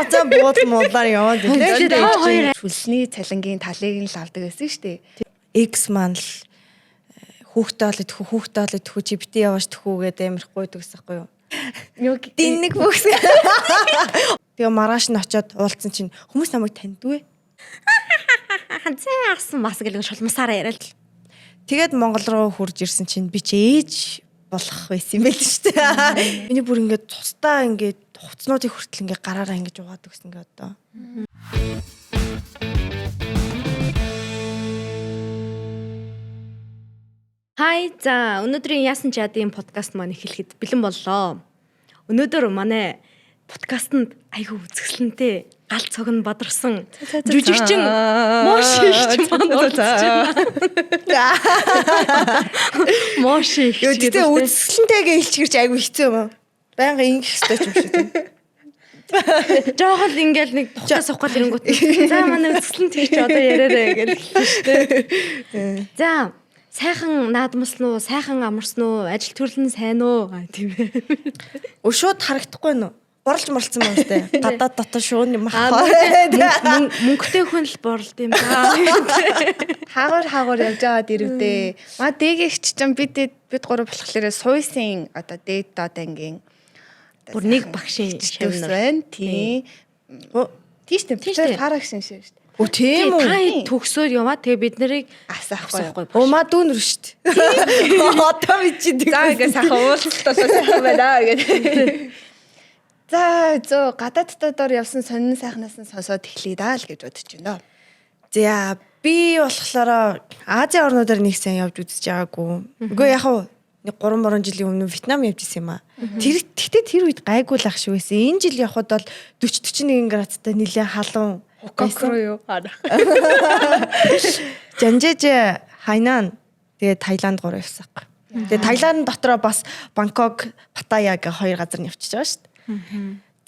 уцаа буудал муулаар яваад байлээ. Шүлсний цалингийн талыг нь л авдаг байсан шүү дээ. X маань л хүүхдээ олж төхөө чи бити яваач төхөө гэдэг амирх гойд гэсэхгүй юу. Динник бүкс. Тэгээ маргааш нь очиод уулзсан чинь хүмүүс намайг таньдгүй. Ханцаа асан бас гэлэн шулмасаараа яриад. Тэгээд Монгол руу хурж ирсэн чинь би ч ээж болох байсан юм байл шүү дээ. Миний бүр ингээд цустаа ингээд хуцнуудыг хүртэл ингээд гараараа ингээд угаадаг гэсэн ингээд одоо. Хай за өнөөдрийн яасан чадын подкаст маань эхлэхэд бэлэн боллоо. Өнөөдөр манай подкастт айгүй үзэсгэлэнтэй гал цог нь бадарсан жүжигчин Мош их Мош их. Тэгтээ үзэсгэлэнтэйгээ илчгэрч айгүй хэцүү юм. Байнга ингэх хэрэгтэй ч юм шиг тийм. Жоохол ингээл нэг тухтаа суух гал ирэнгүүт. За манай үзэсгэлэнтэй ч одоо яриараа гэж хэлсэн шүү дээ. За сайхан наадмалсан уу, сайхан амарсан уу, ажил төрлөн сайн уу? Тийм ээ. Шууд харагдахгүй нь. Борлж моралцсан байна те. Гадаад дотор шуун юм аахгүй. Мөнгөтэй хүн л борлд юм да. Хаагур явж байгаа дэрвдээ. Маа дээгч чинь бид гурав болохоор суйсын одоо дээд доод ангийн бүр нэг багшийн шавнар байна. Тийм. Тийш тийм. Парагшин шүү дээ. Оо тийм үү. Та төгсөөд яваа. Тэгээ бид нарыг асаахгүй. Оо маа дүүнэр шүү дээ. Одоо би чи тэг. За ингээ сайхан уулзалт болоо сайхан байна гэдэг. За зөө гадаад дотор явсан сонин сайхнаас нь сонсоод эхлэе даа л гэж бодож байна. За би болохоор Азийн орнуудаар нэг сайн явж үзэж байгаагүй. Үгүй яг хуу нэг 3 жилийн өмнө Вьетнам явж исэн юм аа. Тэгтээ тэр үед гайгүй л ах шүү байсан. Энэ жил явхад бол 40-41 градустай нэлээд халуун. Хоккро юу? Жанжиж Хайнан тэгээ Таиланд 3 явсан. Тэгээ Таиланд дотроо бас Бангкок, Паттайя гэх 2 газар нь явчихж байгаа шүү дээ.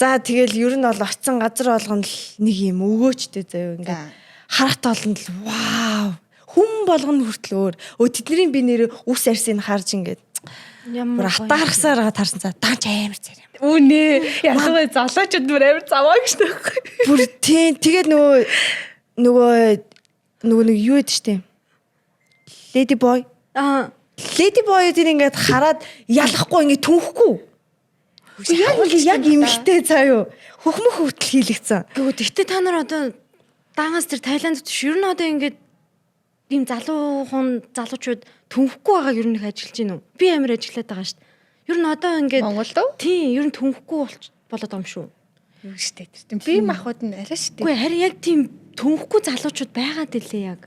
За тэгэл ер нь бол очисон газар болгоно л нэг юм өгөөчтэй заяа ингээд харахт олон л вау хүн болгоно хүртэл өөр тэдний би нэр үс арсыг харж ингээд ямар атаархсаар таарсан цаа даанч амар цаар юм. Үнэ ялангуяа золоочд бүр амар заваа гэж таахгүй. Бүр тийм тэгээд нөгөө нэг юу ядж штэ. Lady boy. Lady boy тийм ингээд хараад ялахгүй ингээд түнхгүй. Яг имхтэй заа юу. Хөхмөх хүртэл хийлэгцэн. Гэхдээ та нар одоо даагаас тэр Таиланд төш ер нь одоо ингээд ийм залуучууд түнхэхгүй байгааг ер нь их ажиллаж гин үү? Би амар ажиллаад байгаа шүү дээ. Ер нь одоо ингээд Монголд уу? Тийм, ер нь түнхэхгүй болоод юм шүү. Юу штэ тэр. Би махбод нь арай штэ. Үгүй харин яг тийм түнхэхгүй залуучууд байгаад илээ яг.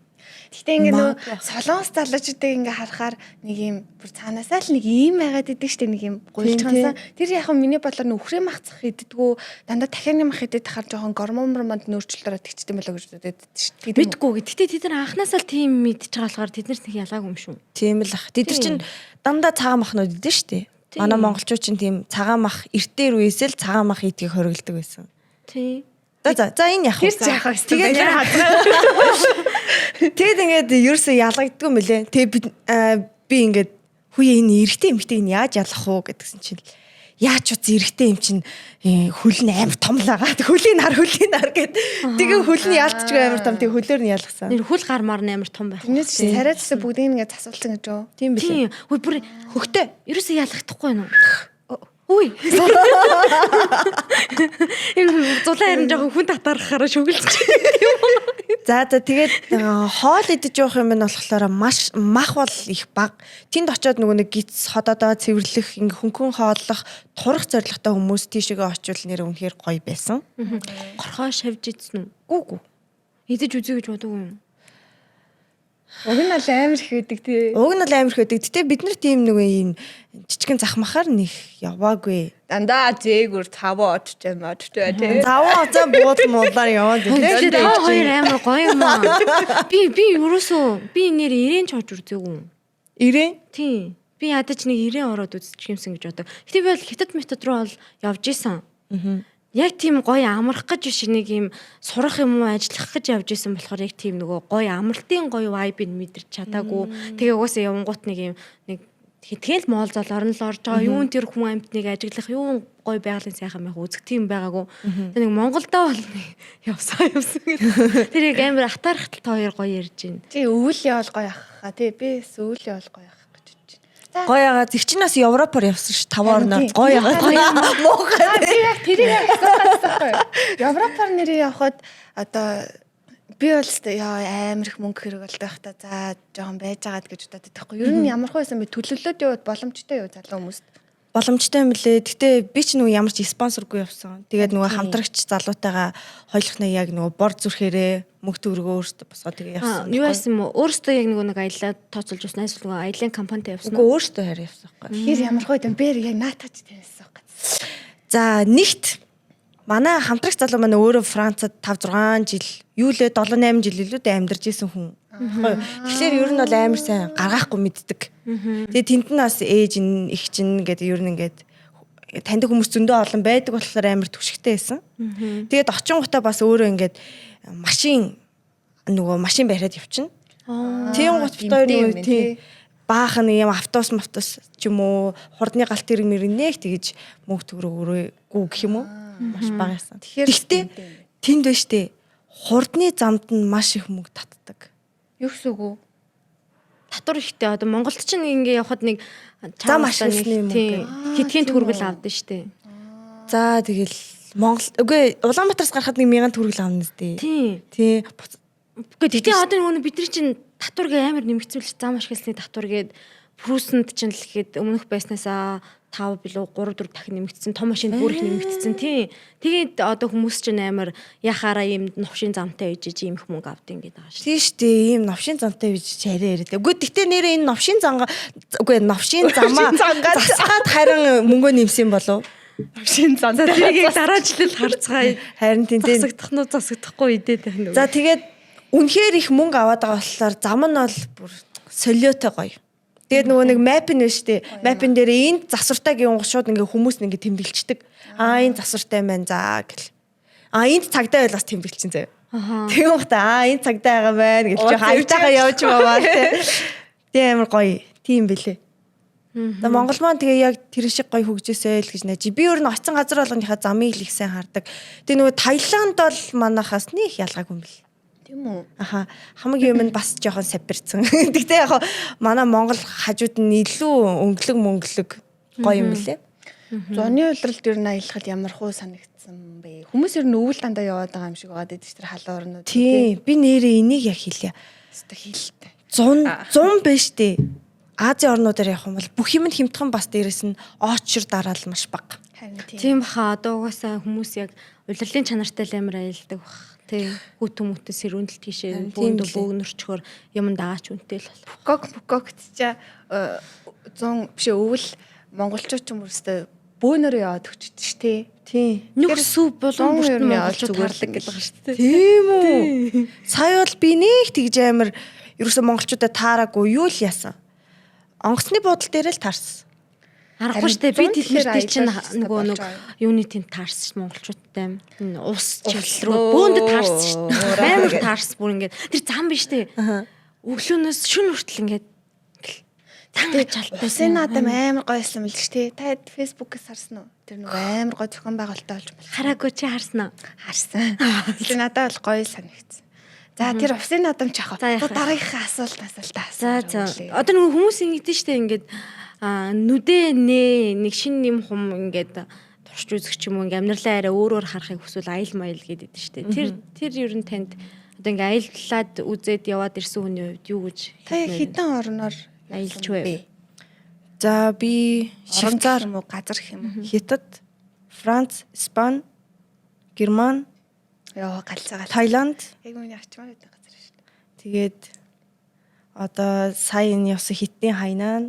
Гэтэ ингээ нөө солонгос залуучуудыг ингээ харахаар нэг юм бүр цаанаасаа л нэг ийм байгаад идэг штэ нэг юм гуйлчгаансан. Тэр яг миний бодлоор нөхрөө махцах иддгүү дандаа дахианы мах идэх хаар жоохон гормонд нөөцлөлөөр тэгчтэй болоо гэж бодод штэ. Мэдгүй. Гэтэ тэд нар анханасаа л тийм мэдж байгаа болохоор тэднэрт нэг ялгаагүй юм шүү. Тийм л ах. Тэд нар чинь дандаа цагаан махнууд идэж штэ. Манай монголчууд чинь тийм цагаан мах эртээр үесэл цагаан мах идгийг хориглдог байсан. Тий. За энэ яг хаа. Тэгээд тэгэд ингээд ерөөсөө ялгагддгүй мөлий. Тэгээ би ингээд хүүе энэ эрэгтэй эмэгтэй энэ яаж ялах уу гэдгсэн чинь яаж ч эрэгтэй юм чинь хөл нь амар том л байгаа. Хөлийн нар гэд. Тэгээ хөл нь ялцчихгүй амар том. Тэгээ хөлөөр нь ялгасан. Тэр хөл гармаар нь амар том байх. Тэрнээс царайдсаа бүгдийг ингээд засуулсан гэж юу? Тийм билээ. Үгүй бүр хөхтэй ерөөсөө ялгахдахгүй нөө. Үгүй. Энэ зулаа харин жоохон хүн татаархаараа шүглэж. За тэгээд хоол идэж явах юм нь болохоор маш мах бол их бага. Тэнд очиод нөгөө нэг гиз ходоодоо цэвэрлэх ингээ хөнгөн хооллох турах зорилготой хүмүүс тийшээгээ очивол нэр үнэхээр гоё байсан. Горхоо шавж идсэн үү? Гүү. Идэж үзье гэж бодоогүй юм. Уг нь л амар их байдаг тий. Уг нь л амар их байдаг. Гэтэ бид нар тийм нөгөө юм жижигэн захмахаар нэх яваагүй. Дандаа зээгүр таваа очтой тий. Таваа уцаа буудал муулаар яваад тэгээд та хоёр амар гоё юм аа. Би ерөөсөө би нэр ирээн ч хож үрзээгүй. Ирээн? Тий. Би ядаж нэг ирээн ороод үзчих юмсан гэж боддог. Гэтэ би бол хятад метод руу бол явж исэн. Яг тийм гоё амрах гэж биш нэг юм сурах юм уу ажиллах гэж явж исэн болохоор яг тийм нөгөө гоё амралтын гоё vibe-ыг мэдэрч чадаагүй. Тэгээ угаасаа явангуут нэг юм нэг Тэгэл моол зол орно л орж байгаа. Юун тэр хүн амьтныг ажиглах, юун гой байгалийн сайхан байх үзэх тийм байгаагүй. Тэг нэг Монголдоо бол явсан гэх. Тэр яг амар атаархтал та хоёр гоё ярьж байна. Тий өвөл явал гоё ахаа. Тий би өвөл явал гоё ах гэж бодож байна. Гоё ягаа зэгчнээс Европоор явсан ш 5 орноо. Гоё ягаа. Муухай. Би яг тэрийг асуусан байхгүй. Европоор нэрээ явхад одоо би бол яа амар их мөнгө хэрэг болдог байхдаа за жоохон байж байгаад гэж бодоод байхгүй. Ер нь ямар хөөсөн би төлөвлөлөөд яваад боломжтой юу залуу хүмүүст. Боломжтой юм лээ. Гэтэ би ч нөгөө ямар ч спонсоргүй явсан. Тэгээд нөгөө хамтрагч залуутайгаа хойлохнаа яг нөгөө бор зүрхээрээ мөнгө төгрөгөө өөртөө босгоо тэгээ явсан. Юу яасан юм уу? Өөрөөсөө яг нэг аялал тооцоолж явсан эсвэл нөгөө аялын компанитай явсан уу? уу? Өөртөө хараа явсан байхгүй. Тэгэхээр ямар хөөд юм бэр яг наатаач таньсан байхгүй. За нэгт манай хамтрагч залуу маань өөрөө Францад 5 6 жил юу лээ 7 8 жил илүү дээ амьдарч исэн хүн. Тэгэхээр ер нь бол амар сайн гаргаахгүй мэддэг. Тэгээ тэнд нь бас ээж нь их чинь гэдэг ер нь ингээд таньдаг хүмүүс зөндөө олон байдаг болохоор амар түшигтэй байсан. Тэгээд очингуудаа бас өөрөө ингээд машин бариад явчихна. Тийм гот бит хоёр нэг тийм баахан юм автобус ч юм уу хурдны галт хэрэг мөрнэх тэгэж мөнгө төгрөгөөрөө гэх юм уу маш бага байсан. Тэгэхээр тэнд байна штэ хурдны замд нь маш их мөнгө татдаг. Юу гэсэн үг үү? Татвар ихтэй одоо Монголд ч ингээ явахад нэг зам ашигласны мөнгө хэдхэн төгрөгөл авдаг штэ. За тэгэл Монгол үгүй Улаанбаатараас гарахад 1000 төгрөгөл авна үстэй. Тий. Гэхдээ одоо нөгөө бид нар чинь татварыг амар нэмэгцүүлж зам ашигласны татвар гээд Прүсэнд ч л гэхэд өмнөх байснаасаа 5 билүү 3 4 дахин нэмэгдсэн, том машинд бүр их нэмэгдсэн тий. Тэгээд одоо хүмүүс чинь амар яхаараа ийм новшин замтай ижиж ийм их мөнгө авдаг ингээд байгаа шүү. Тийм шүү дээ. Ийм новшин замтай ижиж арай яриад. Үгүй гэхдээ нэрээ энэ новшин замаа засгаад харин мөнгөө нэмсэн болов. Новшин зам. Тэрийг дараа жилд харцгаая. Харин тийм засагдахгүй идээд байна. За тэгээд үнэхээр их мөнгө аваад байгаа болохоор зам нь бол бүр солиотой гоё. Тэгээд нөгөө нэг map нь шүү дээ. Map-ын дээр энд засвартай гин шууд ингээ хүмүүс ингээ тэмдэглэждэг. Энэ засвартай байна за гэл. Энд цагдаа байлгаас тэмдэглэчин заяа. Тийм ухта энэ цагдаа байгаа байна гэж жоо хайтайгаа явж баваа тий амар гоё. Тийм бэлээ. За Монгол маань тэгээ яг тэр шиг гоё хөгжөөсэй л гэж найж. Би өөр нь очисон газар болгоныхаа замыг л их сайн хардаг. Тэгээ нөгөө Таиланд бол манахаас нэг ялгаагүй юм бэл. Тийм үү? Аха хамгийн юм нь бас жоохон сабирцсан. Тэгтээ яг манай Монгол хажууд нь илүү өнгөлөг гоё юм лээ. Зуны улиралд ер нь аялахад ямар хуу санагдсан бэ? Хүмүүс ер нь өвөл дандаа яваад байгаа юм шиг байгаа дээ тэр халуун орнууд. Тийм би нэрээ энийг яг хэлье. Өстө хэлтэй. 100 байж тээ. Азийн орнуудаар явах юм бол бүх юм хэмтхэн бас дээрэс нь очор дараал маш бага. Тийм баха одоо угаасаа хүмүүс яг улирлын чанартай л амар аялдаг бах. Тийм хүүтэн сэрүүндэл тийшээ бөөгнөрчхөр юм даач үнтэй л бол. Букокт чаа 100 биш өвөл монголчууд ч юм уустай бөөнөрөө яваад өчтөж штэ. Тийм. Нүх сүв болон бүрт монголчууд харлаг гэдэг байгаа штэ. Тийм үү. Сая бол би нэг тэгж амар ерөөсө монголчуудаа таараагүй юу л яасан. Онгоцны буудлын дээр л таарсан. Аргагүй штэ би дэлгэртэй чинь нөгөө нэг юуны тэнд таарсан ш монголчуудтай ус чиглэл рүү бөөнд таарсан ш амар таарсан бүр ингээд тэр зам биш штэ өглөөнөөс шүн хүртэл ингээд тангаж чалтай усын адам амар гоёсэн мэл ш тэ та фэйсбүүкээс харсан уу тэр нөгөө амар гоё зохион байгуулалттай болж байна хараагүй чи харсан уу харсан тэр надад бол гоё санагдсан за тэр усын адам ч ах дараагийнхаа асуултаас л за одоо нөгөө хүмүүс ингэдэж штэ ингээд нүдэ нэг шин нэм хум ингээд турш үзэх ч юм уу ингээд амьдралаа арай өөрөөр харахыг хүсвэл аял маял гэдэг штэ. Тэр ер нь танд одоо ингээд аяллаад үзээд яваад ирсэн хүний хувьд юу гэж та хэдэн орноор аялж вэ? За би Швейцар юм уу газар гэх юм уу? Хятад, Франц, Испани, Герман, галцаагаа Таиланд яг миний ачмаар байдаг газар шүү дээ. Тэгээд одоо сая энэ явсан Хятадын Хайнан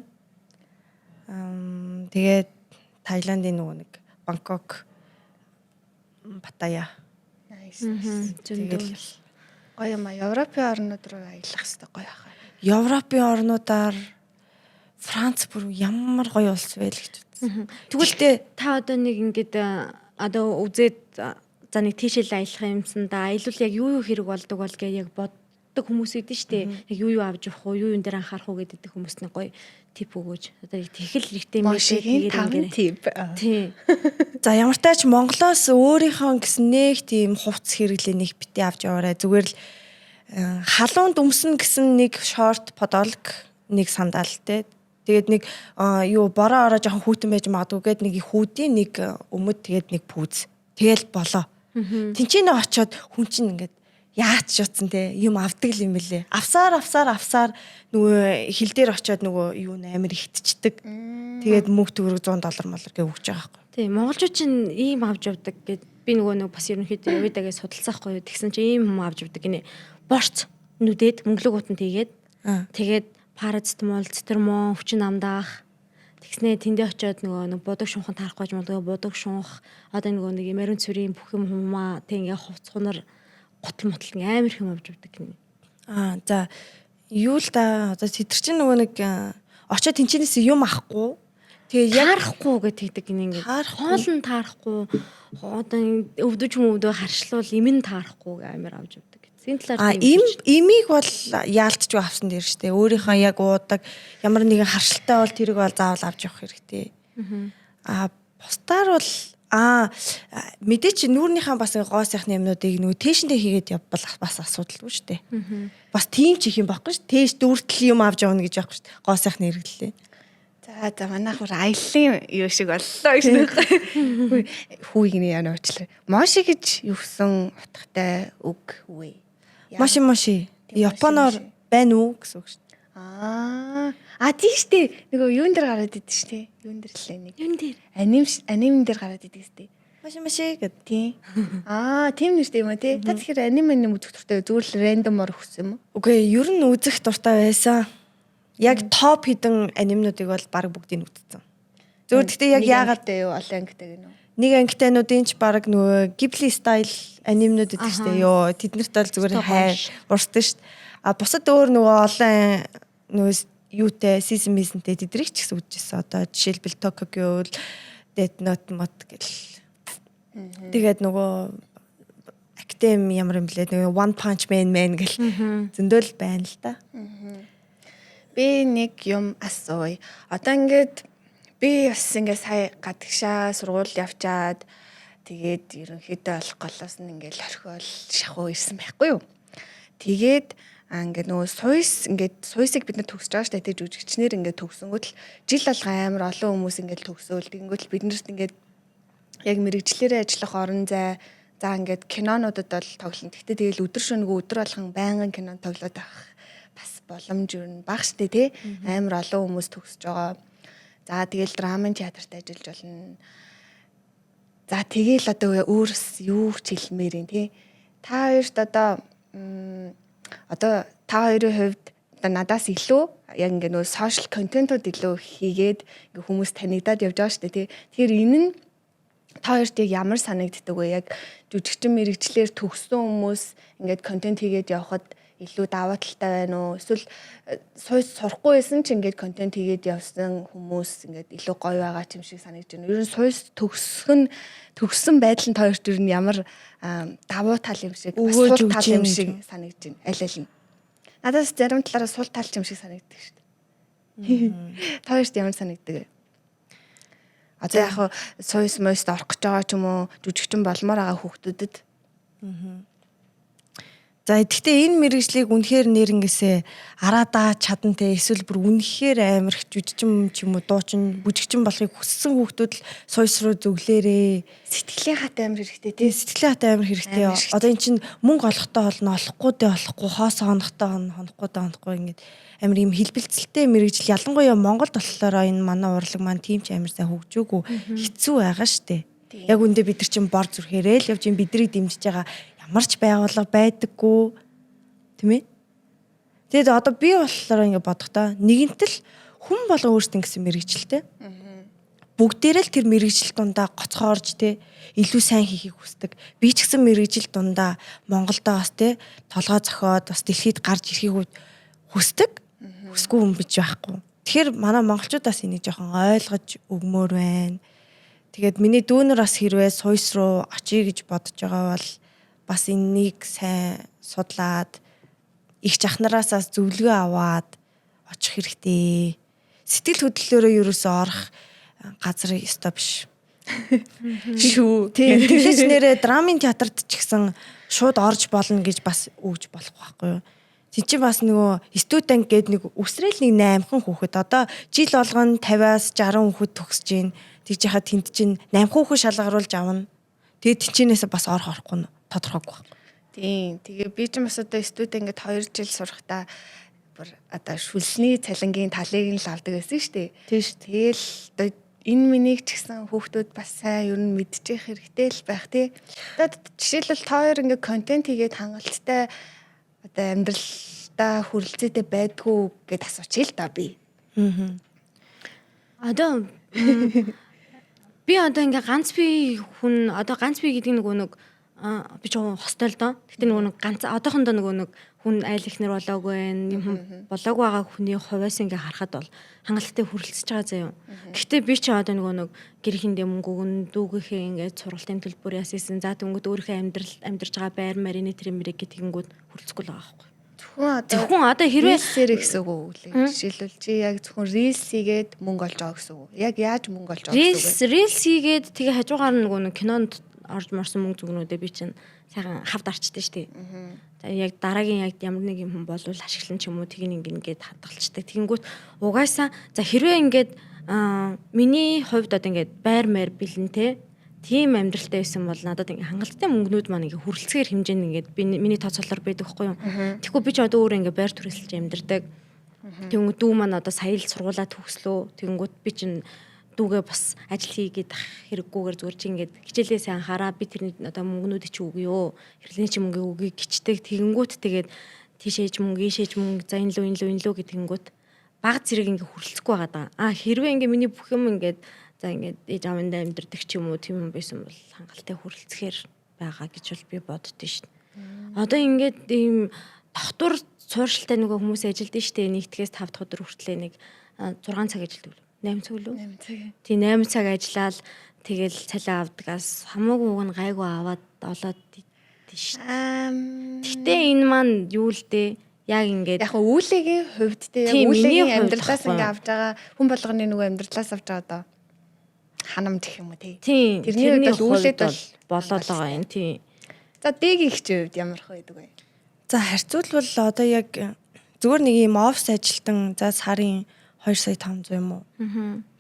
тэгээд Таиландын нөгөө нэг Бангкок, Паттайя. Nice. Зөндөл гоё юм а. Европын орнууд руу аялах хэрэгтэй гоё хаа. Европын орнуудаар Франц бүр ямар гоё улс вэ л гэж үзсэн. Тэгвэл та одоо нэг ингээд одоо үзээд за нэг тийшэл аялах юмсан да аялал яг юу хэрэг болдог бол гэж яг боддог хүмүүс идэв штэ. Яг юу авч явах уу, юу юм дээр анхаарах уу гэдэг хүмүүсний гоё тип өгөөж. Одоо яг тэхэл хэрэгтэй Мошигийн 5 тип. Тий. За ямар тач Монголоос өөрийнхөө гэсэн нэг тийм хувцс хэрэглээ нэг битээ авч яваарай. Зүгээр л халуунд өмснө гэсэн нэг шорт подолк, нэг сандал те. Тэгээд нэг юу бороо ороо жоохон хүүтэн байж магадгүй гээд нэг хүүдийн нэг өмд тэгээд нэг пүүз. Тэгэл болоо. Тинчэнэ очиод хүн чинь ингээд яач шутсан те юм авдаг юм бэлээ. Авсаар нөгөө хил дээр очиод нөгөө юу амар ихтчдэг. Тэгээд мөнгө төгрөг $100 молор гээ өгч байгаа байхгүй. Тий, монголчууд чинь ийм авч явдаг гэд би нөгөө бас ерөнхийдөө яваадагээ судалсаахгүй юу. Тэгсэн чинь ийм юм авч явдаг гинэ. Борц нүдэд мөнгөлөг утан тийгээд тэгээд парацетамол, цитрамон, өвчин амдаах. Тэгснээ тэндээ очиод нөгөө будаг шунхан таарахгүй ч болдог будаг шунх. Одоо нөгөө нэг мэрэн цүрийн бүх юм хумаа тэг ингээ хувц хунар гутал мотл амар их юм авч явдаг гинэ. За юу л да одоо тэтэр чинь нөгөө нэг очиод тэнчнээс юм ахгүй. Тэгээ таарахгүй гэдэг гинэ ингээ. Хоолн таарахгүй. Одоо өвдөж мөвдөө харшлуул имэн таарахгүй амар авч явдаг. Энэ талаар имийг бол яалтч авсан дээр штэ. Өөрийнхөө яг уудаг ямар нэгэн харшилтай бол тэрийг бол заавал авч явах хэрэгтэй. Бусдаар бол мэдээч нүүрнийхээ бас гоо сайхны юмнуудыг нөгөө тээшэндээ хийгээд явбал бас асуудалгүй штэ. Бас тийм ч их юм байхгүй ш. Тээш дүүртэл юм авч явна гэж байхгүй ш. Гоо сайхны хэрэглээ. За манайх бүр аяллаа юу шиг боллоо гэж нөхөө. Хүүг нэ яа нуучлаа. Моши гэж юусэн утгатай үг үе. Моши. Японоор байна уу гэсэн үг шүү дээ. Тийштэй. Нөгөө юун дээр гараад идэв шүү дээ. Юун дээр лээ нэг. юун дээр? Аним дээр гараад идэв шүү дээ. Моши гэдэг. Тий. Тийм нэртэй юм уу тий? Та тэгэхээр аним үзэх дуртай зүгээр л рандомор өгсөн юм уу? Үгүй ер нь үзэх дуртай байсан. Яг топ хідэн анимнуудыг бол баг бүгдийг үзсэн. Зөвхөн гэхдээ яг яагаад юу олон ангитай гэнэ үү? Нэг ангитануудын ч баг нөгөө Ghibli style анимнууд гэдэг штэ ёо тэднэрт бол зүгээр хайр урсдаг штт. Бусад өөр нөгөө олон нөгөө юутэй season seasonтэй тэдрийг ч гэсэн үзчихсэн. Одоо жишээлбэл Tokyo Ghoul, Death Note мод гэл. Тэгээд нөгөө Academ ямар юм блэ нөгөө One Punch Man гэл зөндөл байна л да. Би нэг юм асууя. Одоо ингээд би бас ингээд сая гадагшаа сургууль явчаад тэгээд ерөнхийдөө болох голоос нь ингээд орхиол шахуу ирсэн байхгүй юу. Тэгээд ингээд нөгөө суйсыг бид нар төгсөж байгаа шүү дээ. Тэгээд жүжигчнэр ингээд төгсөнгөт л жил болго амар олон хүмүүс ингээд төгсөөл тэгэнгүүт л бид нарт ингээд яг мэрэгчлэрээ ажиллах орон зай за ингээд кинонуудад бол тоглоно. Гэхдээ тэгэл өдөр шөнөгүй өдөр болгон байнгын кинонд тоглоод авах бас боломж юу н баг штэ тий. Амар олон хүмүүс төгсөж байгаа. За тэгэл драмын театрт ажиллаж болно. За тэгэл одоо өөрс юу ч хэлмээр юм тий. Та хоёрт одоо та хоёрын хувьд одоо надаас илүү яг ингээ нөө сошиал контентууд илүү хийгээд ингээ хүмүүс танигдаад явж байгаа штэ тий. Тэгэхээр энэ нь та хоёрт яг ямар санагддаг вэ? Яг жүжигчин мэрэгчлэр төгссөн хүмүүс ингээд контент хийгээд явхад илүү даваа талтай байна уу? Эсвэл сойс сурахгүй байсан ч ингээд контент хийгээд явсан хүмүүс ингээд илүү гоё байгаа юм шиг санагдаж байна. Ер нь сойс төгссөн байдал нь та хоёрт ер нь ямар давуу тал юм шиг, сул тал юм шиг санагдаж байна. Аль аль нь. Надаас зарим талаараа сул тал юм шиг санагддаг шүү дээ. Та хоёрт ямар санагддаг вэ? Одоо яг сойс мост орох гэж байгаа ч юм уу? Жүжигчин болмоор байгаа хүүхдүүдэд. За гэхдээ энэ мэрэгжлийг үнэхээр нэрнгээсээ араадаа чадантай эсвэл бүр үнэхээр амар их жүжигчин ч юм уу дуучин бүжигчин болохыг хүссэн хүүхдүүд л сойс руу зөвлөөрэй. Сэтгэлийн хат амар хэрэгтэй тий. Сэтгэлийн хат амар хэрэгтэй. Одоо эн чинь мөнгө олохтой болно, олохгүй дэ олохгүй, хоос хонохтой хонохгүй дэ хонохгүй ингээд амар юм хэлбэлцэлтэй мэрэгжил ялангуяа Монголд болохоор энэ манай урлаг маань тийм ч амар сайн хөгжөөгүй хэцүү байгаа штэ. Яг үндэ бид нар чинь бор зүрхээрээ л явж бидний дэмжиж байгаа ямарч байгууллага байдаггүй тийм ээ. Тэгэд одоо би болохоор ингэ бодохдоо нэгэнтэл хүн болон өөрсдөө гэсэн мэрэгчлээ. Бүгдээрээ л тэр мэрэгжил дундаа гоцхоорж те илүү сайн хийхийг хүсдэг. Би ч гэсэн мэрэгжил дундаа Монголдоо бас те толгой зохиод бас дэлхийд гарч ирэхийг хүсдэг. Хүсгүй хүн бич байхгүй. Тэгэхээр манай монголчуудаас энийг жоохон ойлгож өгмөр байна. Тэгээд миний дүүнер бас хэрвээ сойс руу очие гэж бодож байгаа бол бас энийг сайн судлаад их жахнараасаа зөвлөгөө аваад очих хэрэгтэй. Сэтгэл хөдлөлөөрөө ерөөсөө орох газар ёстой биш. Шүү. Тийм. Тэглэж нэрээ драмын театрт ч гэсэн шууд орж болно гэж бас өгж болох байхгүй юу? Тий чи бас нөгөө студент гээд нэг өсрэл нэг 8хан хүүхэд одоо жил болгоно 50-аас 60 хүүхэд төгсөж гин. Тэгж яхад тэнд чинь 8 хүүхэд шалгаруулж авна. Тэгээд тэнчнээс бас орохгүй тодорхойгүй байхгүй. Тийм. Тэгээ би ч бас одоо студент ингээд 2 жил сурахдаа бүр одоо шүлсний цалингийн талыг нь л авдаг гэсэн шүү дээ. Тийм шүү. Тэгэл одоо энэ минийг ч гэсэн хүүхдүүд бас сайн ер нь мэдчих хэрэгтэй л байх тий. Одоо жишээлбэл та хоёр ингээд контент хийгээд хангалттай одоо амьдралдаа хүрэлцээтэй байдгүй гэд асуучих л да би. Одоо би одоо ингээ ганц би хүн одоо ганц би гэдэг нэг би ч хостой л доо. Гэхдээ нэг ганц одоохондоо нэг хүн айл ихнэр болоогүй байх, юм болоогүй байгаа хүний хувьас ингээ харахад бол хангалттай хүрэлцэж байгаа заяа. Гэхдээ би ч одоо нэг гэрхэндээ мөнгө өгөн дүүгийнхээ ингээ сургалтын төлбөр яссэн. За тэнгууд өөрийнхөө амьдарч байгаа байр марийн тэрэмэрэг гэтгэнгүүд хүрэлцэхгүй л байгаа байхгүй. Зөвхөн одоо хэрвээ рилсэр гэсэн үг үлээ. Жишээлбэл чи яг зөвхөн рилс хийгээд мөнгө олж байгаа гэсэн үг. Яг яаж мөнгө олж байгаа гэсэн үг. Рилс хийгээд тэгээ хажуугаар нэг кинонд орж марсан мөнгө зүгнүүдээ би чинь сайхан хавд арчдаг штеп. За яг дараагийн яг ямар нэг юм болвол ашиглан ч юм уу тийг ингээд хадгалцдаг. Тэгэнгүүт угаасаа за хэрвээ ингээд миний хувьд одоо ингээд байр маяр бэлэнтэй тийм амьдралтай байсан бол надад ингээ хангалттай мөнгнүүд маань ингээ хүрэлцгээр хэмжээнд ингээд миний тооцоолоор байдаг хгүй юу. Тэгэхгүй би ч одоо өөрөө ингээ байр түрээсэлж амьдардаг. Тэнгүүд дүү маань одоо сая л сургуулаа төгслөө. Тэнгүүд би чинь дүүгээ бас ажил хийгээд хэрэггүйгээр зүгээр чи ингээд хичээлээ сайн хараа би тэрний одоо мөнгнүүдийг чи өгөө. Хэрэглээний чи мөнгө өгье гिचдэг. Тэгэнгүүт тэгээд тийшээж мөнгө, ийшээж мөнгө, за энэ лөө гэтэнгүүт баг зэрэг ингээ хүрэлцэхгүй байгаа даа. Хэрвээ ингээ миний бүх юм ингээд за ингээд ээж аавындаа амьдэрдэг ч юм уу тийм юм байсан бол хангалттай хүрэлцэхээр байгаа гэж бол би боддөө шүү дээ. Одоо ингээд ийм тогтвор сууршилтай нөгөө хүмүүс ажилддаг шүү дээ. Нэгтгэс 5 дахь өдөр хүртлээ нэг 6 цаг ажилддаг лөө. 8 цаг лөө. 8 цаг. Тийм 8 цаг ажиллаад тэгэл цалин авдагаас хамаагүй уг нь гайгүй аваад олоод тийш. Гэтэ энэ маань юу л дээ яг ингээд яг үүлэгийн хувьд те яг үүлэгийн амьдралаас ингээ авч байгаа хүн болгоны нөгөө амьдралаас авч байгаа одоо ханамж гэх юм уу тий. Тэрний хувьд бол үүлээд болоод байгаа юм тий. За дэгийн ихчийн хувьд ямар их байдаг вэ? За харьцуулбал одоо яг зүгээр нэг юм офис ажилтан за сарын 2,500,000 юм уу?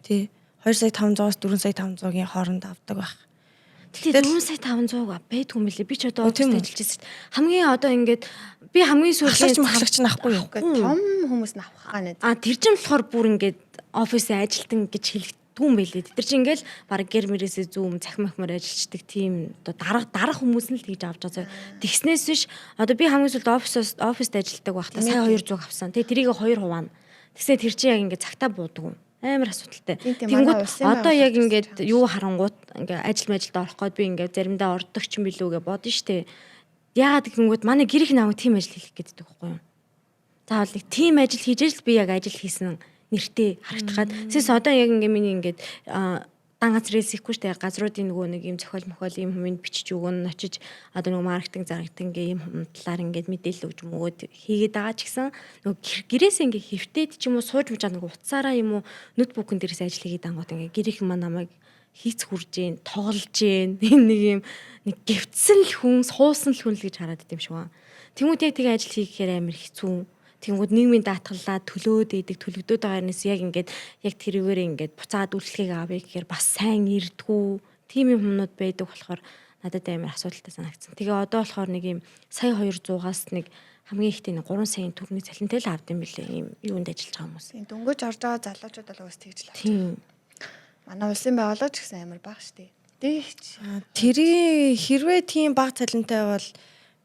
Тий. 2,500-аас 4,500-гийн хооронд авдаг байх. Тэгэхээр 4,500 байдгүй мөлий. Би ч одоо офист ажиллаж байсан. Хамгийн одоо ингээд би хамгийн сүүлийн махлагч нь авахгүй юу? Том хүмүүс нь авах гэнэ. Тэр чинь болохоор бүр ингээд офисын ажилтан гэж хэлдэггүй юм байлээ. Тэр чинь ингээл баг гэр мэрээсээ зүүм цахим ахмаар ажилладаг тийм одоо дарах хүмүүс нь л тэгж авч байгаа. Тэгснээс биш одоо би хамгийн сүүлд офист ажилладаг байхдаа сая 200 авсан. Тэгээ тэрийг 2 хуваана. Тэгсээ тэр чинь яг ингээд цагтаа буудаг. Амар асуудалтай. Тэнгүүд одоо яг ингээд юу харангуут ингээд ажилд орох гээд би ингээд заримдаа ордог ч юм билүүгээ бодно штэ. Яагаад гэнгүүт манай гэр их намайг тийм ажил хийх гэдэг байхгүй юу? Заавал нэг тийм ажил хийж л би яг ажил хийсэн нэртэй харагдахад. Тэсээс одоо яг ингээд миний ингээд дан гац рэлс хийхгүй штэ газруудын нөгөө нэг юм зохиол юм хүмүүс бичиж өгөн очиж одоо нөгөө маркетинг заргатангийн юм талаар ингээд мэдээлэл өгч мөгөөд хийгээд байгаа ч гэсэн нөгөө гэрээс ингээд хэвтээд ч юм уу сууж мужаа нөгөө утсаараа юм уу ноутбукн дээрээс ажил хийгээд ангууд ингээд гэр их маа намайг хийц хурж гин тоглож гин нэг юм нэг гівцсэн л хүн суусан л хүн л гэж хараад идэм шиг ба. Тэмүүт яг тэгээ ажил хийхээр амар хэцүү. Тэнгүүд нийгмийн даатгалаа төлөөд идэг төлөгдөд байгаа юмнээс яг ингээд яг тэрүүгээр ингээд буцаад үйлчлэгийг авъя гэхээр бас сайн ирдгүү. Тим юм хүмүүс байдаг болохоор надад амар асуудалтай санагдсан. Тэгээ одоо болохоор нэг юм сая 200-аас нэг хамгийн ихтэй нэг 3 саяын төгрөгийн цалинтай л авд юм билээ. Ийм юунд ажиллаж байгаа хүмүүс. Дөнгөж орж байгаа залуучууд бол өөс тэгж л авч байгаа. Манай улсын байгууллага ч гэсэн амар бага штэ. Тэгч. Тэрий хэрвээ тийм бага цалинтай бол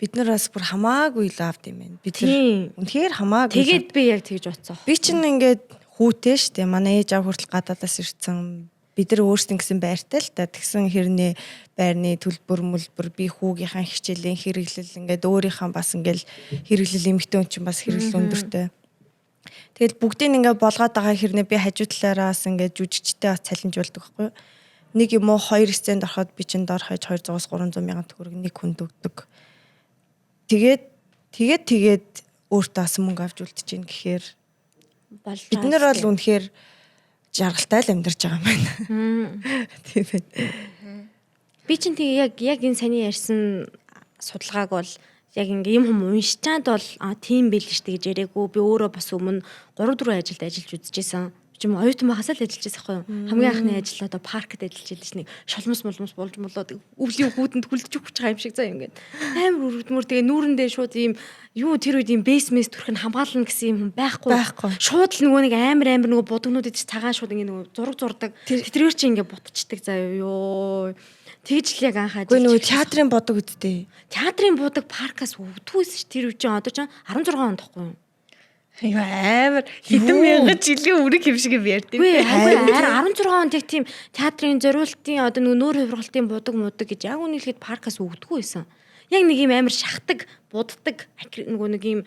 бид нараас бүр хамаагүй л авд юм байна. Бид нар үнэхээр хамаагүй. Тэгээд би яг тэгж утсаа. Би чинь ингээд хүүтэй штэ. Манай ээж аав хүртэл гадаадаас ирсэн. Бид нар өөрсдөө гэсэн байртай л та. Тэгсэн хэрнээ байрны төлбөр би хүүгийнхаа хичээлийн хэрэглэл ингээд өөрийнхөө бас ингээд хэрэглэл эмэгтэй хүн чинь бас хэрэглэл өндөртэй. Тэгэл бүгдийг ингээд болгоод байгаа хэрнээ би хажуу талаараас ингээд жүжигчтэй бас цалинжуулдаг байхгүй юу? Нэг юм уу 2 сценд ороход би чинь дор хаяж 200-300 мянган төгрөг нэг хүнд өгдөг. Тэгээд өөртөө бас мөнгө авч үлдэж гин гэхээр болж бид нар бол үнэхээр жаргалтай л амьдарч байгаа юм байна. Тийм байна. би чинь тэгээ яг энэ саний ярьсан судалгааг бол яг ингээ юм хүм уншчаад бол тийм байл шүү дээ гэж яриаггүй. Би өөрөө бас өмнө 3-4 ажилд ажиллаж үзчихсэн. Чим оюутан багасаа л ажиллаж байсан байхгүй юу? Хамгийн анхны ажил одоо паркт ажиллаж байсан нэг шолмос молмос болж молоод өвлийн хүүтэнд хүлдэж өгч байгаа юм шиг заа юм гээд. Амар өргөдмөр тэгээ нүүрэндээ шууд ийм юу тэр үед ийм бейсмэс төрх нь хамгаална гэсэн юм байхгүй. Шууд л нөгөө нэг амар нөгөө будагнууд идэж цагаан шууд ингээ нөгөө зураг зурдаг. Тэтрээр чи ингээ бутчихдаг заа юу. Тэгж л яг анх ажиллаж. Үгүй нөгөө театрын бодог үсттэй. Театрын бодог паркаас өвдгүйс тэр үе чинь одоо ч 16 онд тахгүй юу? Аюу амар хэдэн мянган жилийн үрэг юм шиг ярьд. Үгүй 16 онд яг тийм театрын зориултын одоо нөгөө нүүр хувиргалтын бодог мудаг гэж яг үнэлэхэд паркаас өвдггүй байсан. Яг нэг юм амар шахдаг, буддаг нөгөө нэг юм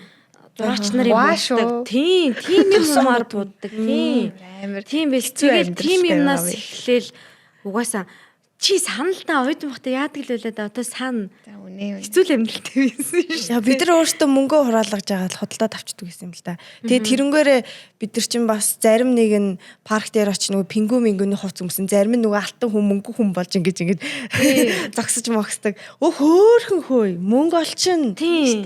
зураач нарын буддаг. Тийм юмар буддаг. Тийм амар. Тийм биш. Тэгээд тийм юмнаас эхлээл угаасаа чи санал та оюутан багтаа яадаг л байлаа да одоо сан. За үнэ. Хэцүү л амьдралтай байсан шүү. Яа бид нар өөрсдөө мөнгөө хураалгаж байгаа л худалдаа тавчдаг гэсэн юм л да. Тэгээд тэрнгээрээ бид нар чинь бас зарим нэг нь парк дээр очиж нөгөө пингүү мингүний хувц өмсөн зарим нь нөгөө алтан хүн мөнгө хүн болж ингэж зогсож могсдаг. Хөөхөн хөөе мөнгө олчин. Тийм.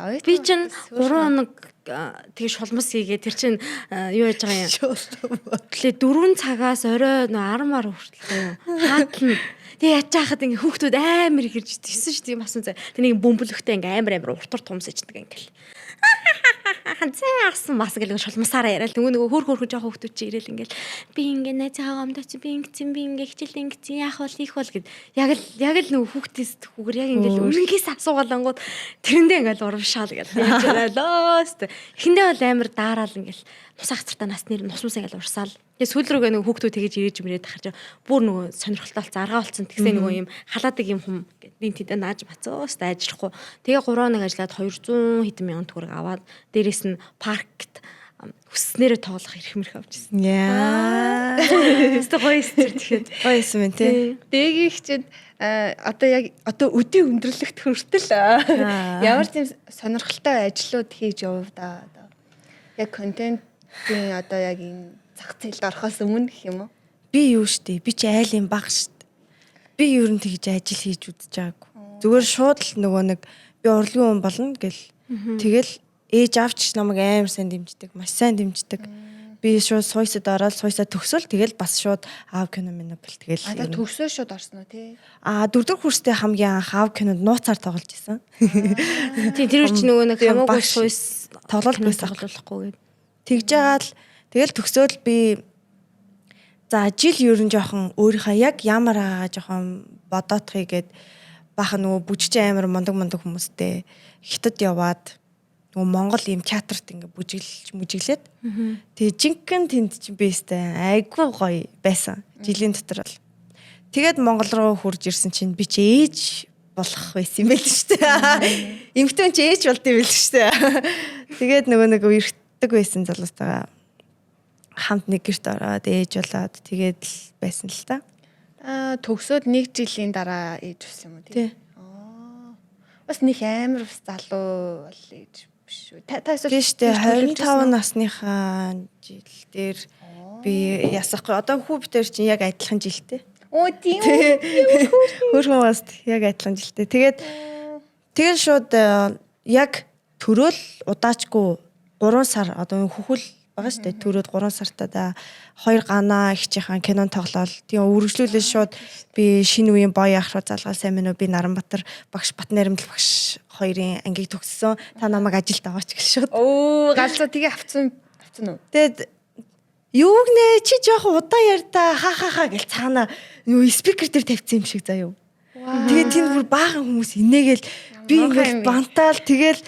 Оюутан. Би чинь 3 хоног тэгээ шулмас хийгээ тэр чин юу яаж байгаа юм. Тэгээ 4 цагаас орой 10 мар хүртэл хаатна. Тэгээ яаж яахад ингээ хүүхдүүд амар их ирж ирсэн шүү дээ. Бас үнэ. Тэг нэг бөмбөлөгтэй ингээ амар уртар тумсаждаг ингээл. Ханцаасан бас гэл шулмасаараа яриад нөгөө хөөх жоохон хүүхдүүд чи ирээл ингээл би ингээ найзаагаа гомдоч би ингэсэн би ингээ хичээл ингэсэн яах бол их бол гэд яг л нөгөө хүүхдээс хүүгэр яг ингээл өмнөхөөс асуугаалангууд тэрэндээ ингээл урамшаал гэл яаж яриалаа. Эхэндээ бол амар даараал ингээл нус ахцартаа насны нус ингээл урсаал. Тэгээ сүүл рүүгээ нөгөө хүүхдүүд тэгэж ирээж мөрөөд тахарч бүр нөгөө сонирхолтой болсон аргаа болсон тэгсээ нөгөө юм халаадаг юм хүм гэдэг тэдэ нааж мацаас ажиллахгүй. Тэгээ 3 хоног ажиллаад 200 хэдэн мянган төгрөг аваад дээрэс нь паркт хүснээрээ тоглох эрх мэрх авчихсан. Яа. Өстө гоёс тэгэхээр гоёсэн мэн тий. Дээгийнх чинь одоо өдийн өндөрлөгт хүртэл ямар тийм сонирхолтой ажлууд хийж яваа да. Яг контентын одоо яг энэ зах зээлд орохоос өмнө гэх юм уу? Би юу штэ? Би чи айлын баг штэ. Би ер нь тэгж ажил хийж үзэж байгаагүй. Зүгээр шууд л нөгөө нэг би урлагийн хүн болно гэл. Тэгэл ээж авч намайг амар сайн дэмждэг, маш сайн дэмждэг. Би шууд суйсад ороод суйсаа төгсөл тэгэл бас шууд аав кино минь бол тэгэл. Төгсөө шууд орсон уу тий? 4-р курстэй хамгийн анх аав кинонд нууцаар тоглож исэн. Тий тэр үуч нөгөө нэг хамаагүй суйс тоглолт тоглохгүй гэд. Тэгж жагаал тэгэл төгсөөл би за жил ер нь жоохон өөрийнхөө яг ямар аа жоохон бодоотхыг гээд баха нөгөө бүжигч амар мундаг хүмүүстэй хятад яваад нөгөө Монгол ийм театрт ингээ бүжиглээд тэгээ жинхэнэ тэнд чинь бэстэй айгүй гоё байсан жилийн дотор бол тэгээд Монгол руу хурж ирсэн чинь би ч ээж болох байсан юм байл шүү дээ эмхтэн ч ээж болд юм байл шүү дээ тэгээд нөгөө нэг эргэдэг байсан залуустайгаа хамт нэг гэрт ороод ээж болоод тэгээд л байсан л та. Төгсөөд 1 жилийн дараа ээж болсон юм уу тий? Бас нэг амар бас залуу бол ээж биш үү? Та эсвэл тийштэй 25 насныхаа жил дээр би ясахгүй. Одоо хүүхдэр чинь яг адилхан жилтэй. Оо тийм үү? Хөрхөн бас яг адилхан жилтэй. Тэгээд шууд яг төрөөл удаачгүй 3 сар одоо хөхөл байгаа шүү дээ. Төрөөд 3 сартаа 2 ганаа ихчийнхэн кинон тоглоал. Тийм үргэлжлүүлээ шууд би шинэ үеийн боё ах руу залгаал сайн мэнүү би Наранбатар багш Батнайрамдал багш хоёрын ангийг төгссөн. Та намайг ажилд аваач гэх шууд. Оо галзуу тгээ авцсан уу? Тэгэд юуг нэ чи жоохон удаа ярьда ха гэл цаана юу спикер дээр тавьсан юм шиг заа юу. Тэгээд тийм бүр баахан хүмүүс инээгээл би ингээд бантаал тэгэл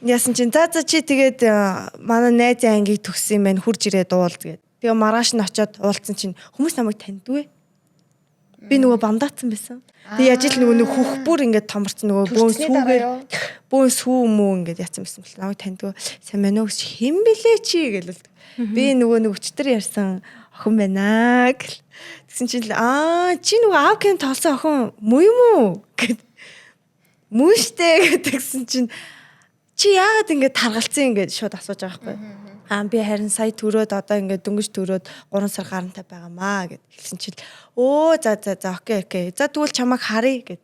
яасан чинь за чи тэгээд манай найзын ангийг төгссөн юм байна хурж ирээ дуулз гээд. Тэгээ маргааш нь очиод уулзсан чинь хүмүүс намайг таньдгүй. Би нөгөө бамдаацсан байсан. Тэгээ яаж л нөгөө хөх бүр ингээд томорцсон нөгөө бөөн сүү мүү ингээд яцсан байсан бэл намайг таньдгүй. Сайн мэнэ гэж хэм блэ чи гэлээ. Би нөгөө өчтөр ярьсан охин байна гэл. Тэгсэн чинь чи нөгөө аавкын толсон охин муу юм уу гэд. Мүү штэ гэдгсэн чинь чи яагаад ингэж таргалцсан ингэж шууд асууж байгаа байхгүй. Би харин сая төрөөд одоо ингэж дөнгөж төрөөд 3 сар гарантай байгаамаа гэд хэлсэн чил за окей. За тэгвэл чамайг харъя гэд.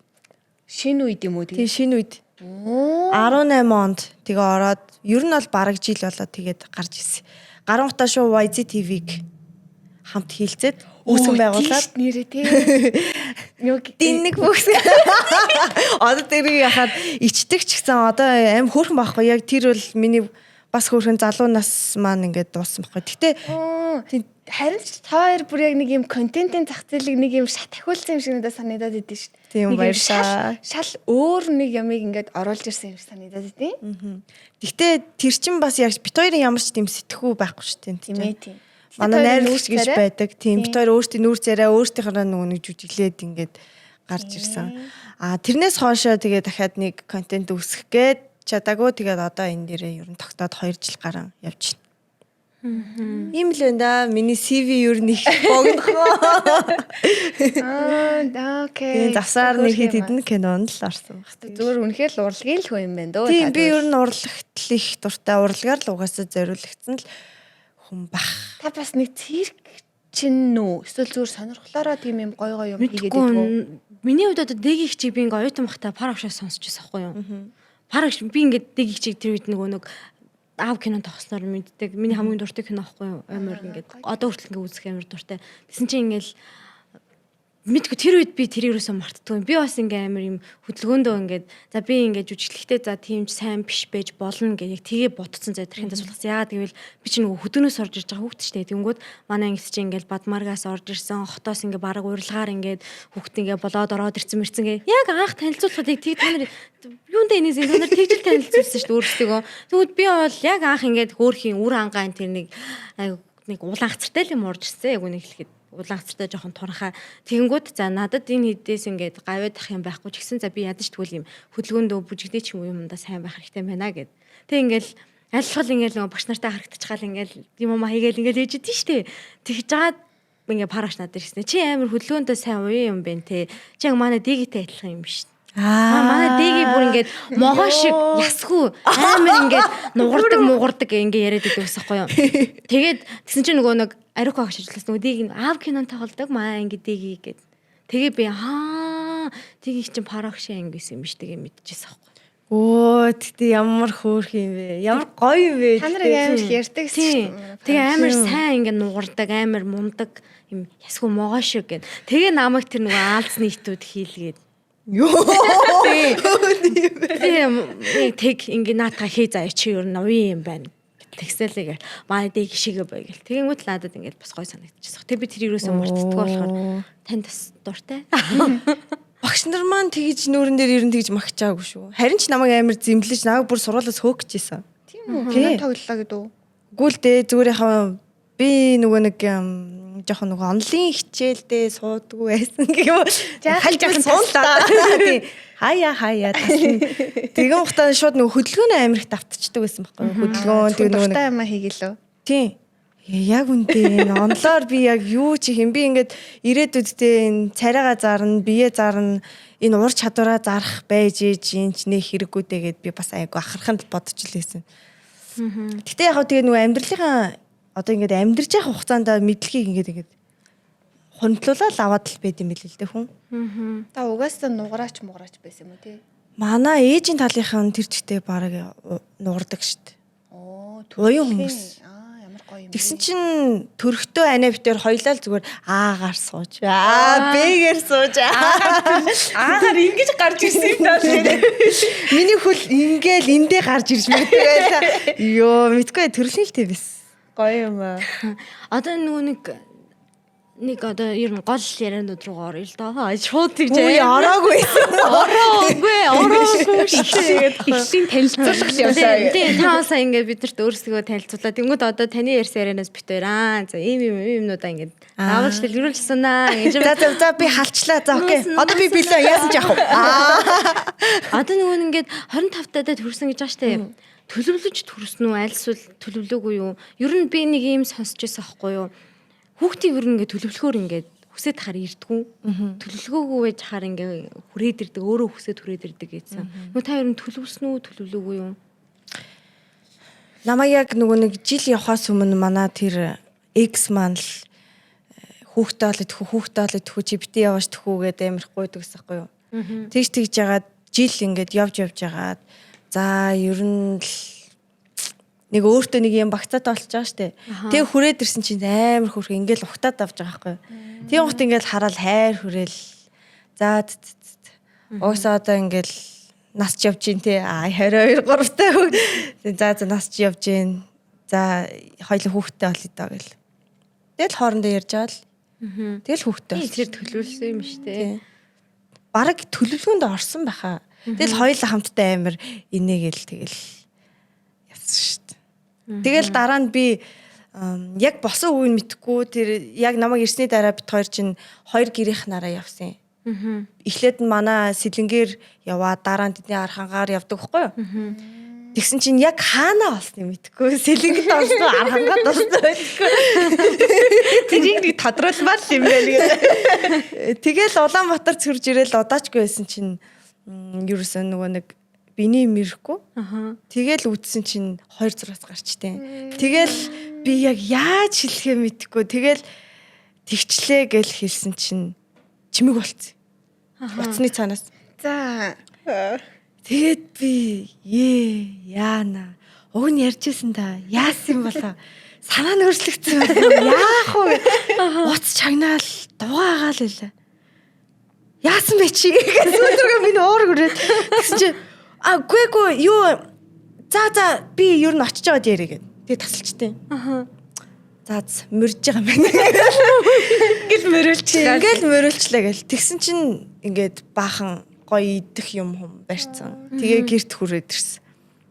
Шинэ үед юм уу тий шинэ үед. 18 онд тэгээ ороод ер нь бол бараг жил болоод тэгээд гарч ирсэн. Гарангуутаа шоу YZ TV-г хамт хийлцээд үүсгэн байгуулад нэрээ тий. Динник бүкс. Одоо тэрийг яхаад ичдэг ч гэсэн одоо аим хөөрхөн байхгүй. Яг тэр бол миний бас хөөрхөн залуу нас маань ингээд дууссан байхгүй. Гэтэ харин ч хоёр бүр яг нэг юм контентын зах зээлийг нэг юм шат ахиулсан юм шиг надад санагдаад идэв шүү дээ. Тийм баярлалаа. Шал өөр нэг ямыг ингээд оруулж ирсэн юм шиг санагдаад идэв. Гэтэ тэр чин бас яг бит хоёрын ямар ч тийм сэтгүү байхгүй шүү дээ. Тийм ээ тийм. Манай найруулагч гэж байдаг. Тийм бит хоёр өөрсдийн нүүр царай өөрсдийнхээ нөгөө нэг жүжиглээд ингээд гарч ирсэн. Тэрнээс хоошоо тэгээ дахиад нэг контент үүсгэх гээд чадаагүй тэгээд одоо энэ дээрээ ер нь тогтоод 2 жил гарan явж байна. Ийм л энэ да миний CV ер нь их богинохоо. Окей. Засаар нэг хэд хэдэн кинонд л орсон баг. Зүгээр үнэхээр л урлагийн л хүн юм байна дөө. Тийм би ер нь урлагт л их дуртай. Урлагаар л угаасаа зориулагдсан л хүн бах. Та бас нэг цирк чин нүү? Эсвэл зүгээр сонирхлоороо тийм юм гой юм хийгээд идэггүй. Миний хувьд одоо дэгийг чиг би ингээ оюутан бахта парагшаа сонсч байсан байхгүй юу? Парагш би ингээ дэгийг чиг тэр үед нэг аав кинонд тоглосноор мэддэг. Миний хамгийн дуртай кино байхгүй юу? Амар ингээд одоо хүртэл ингээ үзэх амар дуртай. Тэсэн чинь ингээл мэдгүй тэр үед би тэр юусоо мартдаггүй. Би бас ингээ амар юм хөдөлгөөндөө ингээд за би ингээ жүжиглэхдээ за тийм ч сайн биш байж болно гэх яг тэгээ бодцсон за тэрхийн тас болохс. Яагаад гэвэл би чи нөгөө хөдөөнөөс орж ирж байгаа хүүхэд штэ. Тэнгүүд манай ангис чи ингээл Бадмаргаас орж ирсэн. Хотоос ингээ бараг урилгаар ингээд хүүхэд ингээ болоод ороод ирсэн мэрцэн гээ. Яг анх танилцуулахад тийг та нар юундэ энэс та нар тэгжил танилцуулсан штэ өөрсдөө. Тэгвэл би бол яг анх ингээд хөөрхийн үр ангаан тэр нэг улаан хацартай л юм орж ирсэн. Яг үнийг хэлэхэд улаан хацартай жоохон туранхаа тэгэнгүүт за надад энэ хэдээс ингээд гавьяд ах юм байхгүй ч гэсэн за би ядаж тэгвэл юм хөдөлгөөндөө бүжигдээ ч юмдаа сайн байх хэрэгтэй байна гэд. Тэг ингээл альсгал ингээл нөгөө багш нартай харагдчихгаал ингээл юм уу хийгээл ингээл ээж идэв штэ. Тэгж жаад ингээ парагш надад ирсэн. Чи амар хөдөлгөөндөө сайн уян юм бэ те. Чи яг манай дигитэй адилхан юм биш. Манай дэги бүр ингээд могоо шиг ясгүй амар ингээд нугардаг ингээ яриад идэв усахгүй юу. Тэгээд тэгсэн чинь нөгөө нэг ариук агш ажиллаас нөгөө дэги аав кинон тоглодог маа ингээ дэги гээд. Тэгээ би дэги чинь парагш ангис юм биш тэгээ мэдчихсэн байхгүй. Оо тэгтээ ямар хөөрх юм бэ? Ямар гоё юм бэ? Та нар амар их ярьдаг тийм. Тэгээ амар сайн ингээ нугардаг амар мундаг юм ясгүй могоо шиг гээд. Тэгээ намайг тэр нөгөө аалзны итүүд хийлгээд Йоо. Тийм тэг ингээ наатаа хий заяа чи ер нь уян юм байна. Тэгсэлээ манай дэг шигэ бай гэл. Тэгэнгүүт л надад ингээд бас гой санагдчихсан. Тэг би тэр юусаа мартдаггүй болохоор танд бас дуртай. Багш нар маань тэгж нүүрэн дээр ер нь тэгж магчаагүй шүү. Харин ч намайг амар зэмлэж намайг бүр сургуулиас хөөгчээсэн. Тийм үү? Тоглолоо гэдэг үү? Гүйл дээ зүгээр яхаа би нөгөө нэг жоохон нөгөө онлайн хичээлдээ суудгүй байсан гэх юм. Хал жоохон суулаа. Тийм. Хаяа тасна. Тэгэн ухтаа шууд нөгөө хөдөлгөөний амирх давтчихдаг байсан байхгүй юу? Хөдөлгөөн тэг нөгөө дуртай юм хийгэлөө. Тийм. Яг үнтэй энэ онлоор би яг юу ч юм би ингээд ирээдүйдээ энэ царайгаа зарна, бие зарна, энэ ур чадвараа зарах байж энэ ч нэ хэрэггүйдээ гэд би бас айгу ахарханд бодож лээсэн. Гэтэ яг тэгээ нөгөө амьдралынхаа одоо ингээд амьдарч явах хугацаанд мэдлэгийг ингээд хөндлүүлээд аваад л байд юм билээ л дээ хүн. Та угаасаа нугараач мугараач байсан юм уу тий? Манай ээжийн талынхан тэр чигтээ бараг нугардаг штт. Оо уян хүмүүс. Ямар гоё юм. Тэгсэн чинь төрхтөө анаа битэр хоёлаа л зүгээр аагаар сууж. Бэгээр сууж. Аагаар ингэж гарч ирсэн юм даа. Миний хөл ингээл эндээ гарч ирж мэддэг байлаа. Йоо, мэдгүй төрлийн л тэвэс. Гоё юм аа. Одоо нөгөө нэг одоо ер нь гол яриануд руу орё л доо. Шууд тэгж ороогүй шүү. Ихлийн танилцуулах явсаа. Тийм таасаа ингээд бидэрт өөрсдөө танилцуулаад тэнгууд одоо таны ярьсан ярианаас бит баяраа. За ийм юмнуудаа ингээд авалж дэлгэрүүлсэн аа гэж. За би халчлаа. За окей. Одоо би билээ яасан ч яах вэ? Одоо нөгөө ингээд 25 тадад төрсөн гэж байгаа штэ. Төлөвлөж төрсөн үү? Альсвал төлөвлөөгүй юу? Ер нь би нэг юм сонсч байсан аахгүй юу? Хүүхдийг ер нь ингээд төлөвлөхөөр ингээд хүсээд тахаар ирдгүү. Төлөвлөгөөгүй байж хахаар ингээд хүрээд ирдэг. Өөрөө хүсээд хүрээд ирдэг гэсэн. Нөө та ер нь төлөвлөсөн үү? Төлөвлөөгүй юу? Намаа яг нөгөө нэг жил явахаас өмнө манай тэр X маань л хүүхдээ олох чи битээ яваач тэхүү гэдэг амирхгүй дэгсэхгүй юу. Тэгж жагаад жил ингээд явж жагаад за ер нь л нэг өөртөө нэг юм багцаатай болчих жоох штэ. Тэгээ хүрээд ирсэн чинь амар хөрх ингээл ухтаад авч байгаа байхгүй. Тэгээ ухт ингээл хараад хайр хүрээл. За уусаа одоо ингээл нас ч явж гин те 22 3 таа. За нас ч явж гин. За хоёул хүүхдтэй болъё даа гэл. Тэгэл хоорондоо ярьж байгаа л. Тэгэл хүүхдтэй. Тэр төлөвлөсөн юм шүү дээ. Бараг төлөвлөгөөнд орсон байхаа. Тэгэл хоёул хамтдаа амар инээгээл тэгэл яасан шүү дээ. Тэгэл дараа нь би яг босон үеийг мэдхгүй тэр яг намайг ирсний дараа бит хоёр чинь хоёр гэрийнх нараа явсан. Эхлээд нь манай сэлэнгээр яваад дараа нь тэдний архангаар явдаг байхгүй юу? Тэгсэн чинь яг хаанаа олсныг мэдхгүй. Сэлэнгд олсон, архангаад олсон байлгүй. Тэрийг нэг тодруулмаар юм байна. Тэгэл Улаанбаатар цэрж ирээл удаачгүй байсан чинь ерөөсөн нөгөө нэг биний мэрхгүй. Тэгэл үдсэн чинь 2-6-аас гарчтэй. Тэгэл би яг яаж хэлэхээ мэдхгүй. Тэгэл тэгчлээ гэл хэлсэн чинь чимэг болцсон. Утасны цаанаас. За. Тэгээд би яана. Уг нь ярьжсэн да. Яасан болоо. Санаа нь өөрчлөгдсөн байна. Яах вэ? Уц чагнаал дугаагаал хэлээ. Яасан бэ чи? Гэсэн өдрөө минь уур хүрээд. Тэгсэн чи гүй юу. За би ер нь очиж байгаа дээрээ гэв. Тэгээ тасалчтай. За мөрж байгаа юм байна. Ингээл мөрөлчлээ гэл. Тэгсэн чинь ингээд баахан гоё идэх юм барьцсан. Тэгээ гэрт хүрээд ирсэн.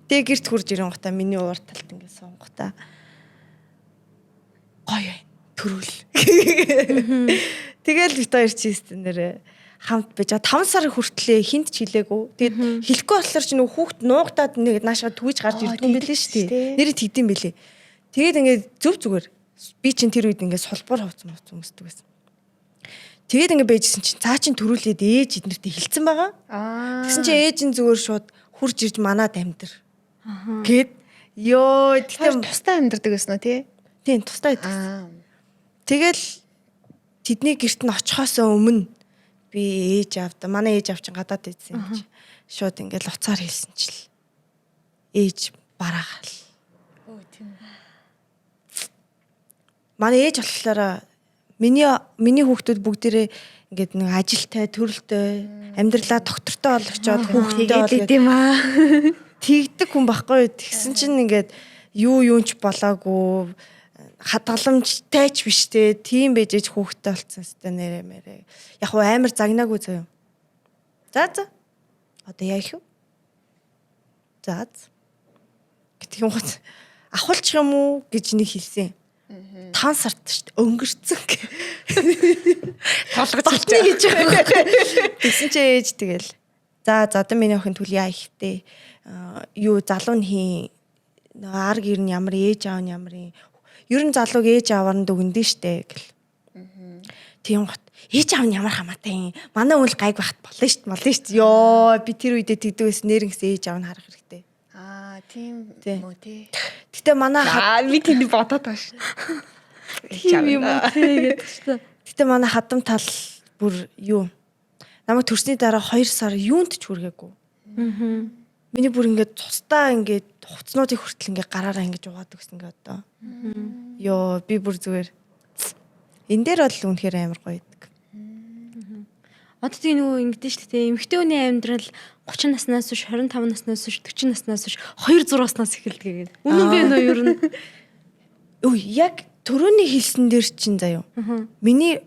Тэгээ гэрт хурж ирэн гутаа миний уур талд ингээд сонгохтаа гоё төрүүл. Тэгэл бит хоёр чи хэвчэн нэрээ хамт байж 5 сар хүртлээ хинт ч хэлээгүй. Тэгээд хэлэхгүй болохоор чи нөгөө хүүхд нуугдаад нэг наашаа түүж гарч ирдэг юм билээ шүү дээ. Нэрээ тэгдэм билээ. Тэгээд ингээд зүгээр би чин тэр үед ингээд сулбар хувцсан өмсдөг байсан. Тэгээд ингээд байжсэн чинь цаа чин төрүүлээд ээж эднэртээ хэлсэн байгаа. Тэгсэн чинь ээж нь зүгээр шууд хурж ирж манад амьдэр. Гэт ёо тэгтээ тустай амьдэрдэг гэсэн үү тий? Тийм тустай байдаг. Тэгэл тэдний гэрт нь очихоос өмнө би ээж авда. Манай ээж авчин гадаад ийдсэн юм чи. Шууд ингээд уцаар хэлсэн чил. Ээж бараагаал. Өө тийм. Манай ээж болохоор миний хүүхдүүд бүгдээрээ ингээд нэг ажилтай, төрөлтэй, амьдралаа доктортой болгочоод хүүхдтэй гэдэг юм аа. Тэгдэг хүн байхгүй. Тэгсэн чинь ингээд юунч болоогүй хадгаламжтай ч биш те. Тийм байж ээж хүүхдтэй болцсон хэвээр нэрэ мэрэ. Яг уу амар загнаагүй заяа. За. Одоо яа их вэ? За. Гэтэх юм гот ахуулчих юм уу гэж нэг хэлсэн. 5 сард шүү дээ өнгөрцөн. Толгоц хийж байгаа. Тэгсэн чи ээж тэгэл. За одоо миний охин түл яа ихтэй. Юу залуу нь хийн. Ар гэр нь ямар ээж аав нь ямар юм. Ер нь залууг ээж ааваар нь дүгнэдэн штэ гэл. Тийм гот. Ээж аав нь ямар хамаатай юм. Манай үл гайг бахт болно штэ. Йоо би тэр үедээ тэгдэг байсан нэрнгэс ээж аав нь харах хэрэгтэй. Тийм үү тий. Гэтэ манай би тэнд бодоод байгаа ш. Тийм юм уу тий гэдэг чинь. Гэтэ манай хадам тал бүр юу. Намайг төрсний дараа 2 сар юунд ч хүргээгүй. Миний бүр ингээд цустаа ингээд хуцнуудыг хүртэл ингээд гараараа ингээд угаадаг гэсэн ингээд одоо. Йоо би бүр зүгээр энэ дээр бол үнэхээр амар гоё идэг. Одоо тийм нөгөө ингэдэж шүү дээ. Эмэгтэй хүний амьдрал 30 наснаас хойш 25 наснаас хойш 40 наснаас хойш 2-6-аас эхэлдэг гэдэг. Үнэн бэ нөө ер нь. Өө яг төрөний хэлсэн дээр чинь заяа. Миний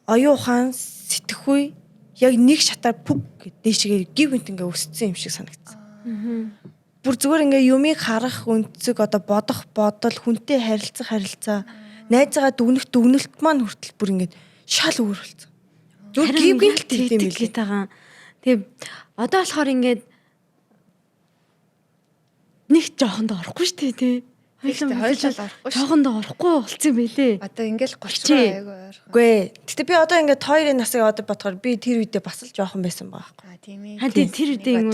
оюун ухаан сэтгэхүй яг нэг шатаар пүг дээшгээ гів гинт ингээ өссөн юм шиг санагдсан. Бүр зүгээр ингээ юмыг харах өнцөг одоо бодох бодол хүнтэй харилцаа найзаагаа дүгнэлт маань хүртэл бүр ингээ шал өөр болсон. Зүг гів гинт тийм юм лээ. Тэгээ одоо болохоор ингээд нэг жоохонд орохгүй шүү дээ тий. Хойлол орохгүй. Жоохонд орохгүй болцсон юм байлээ. Одоо ингээл 30 айгүй ойрхон. Үгүй. Гэтэ би одоо ингээд хоёрын насыг одоо бодохоор би тэр үедээ бас л жоохон байсан байгаа байхгүй. Тийм ээ. Тэр үедээ юм.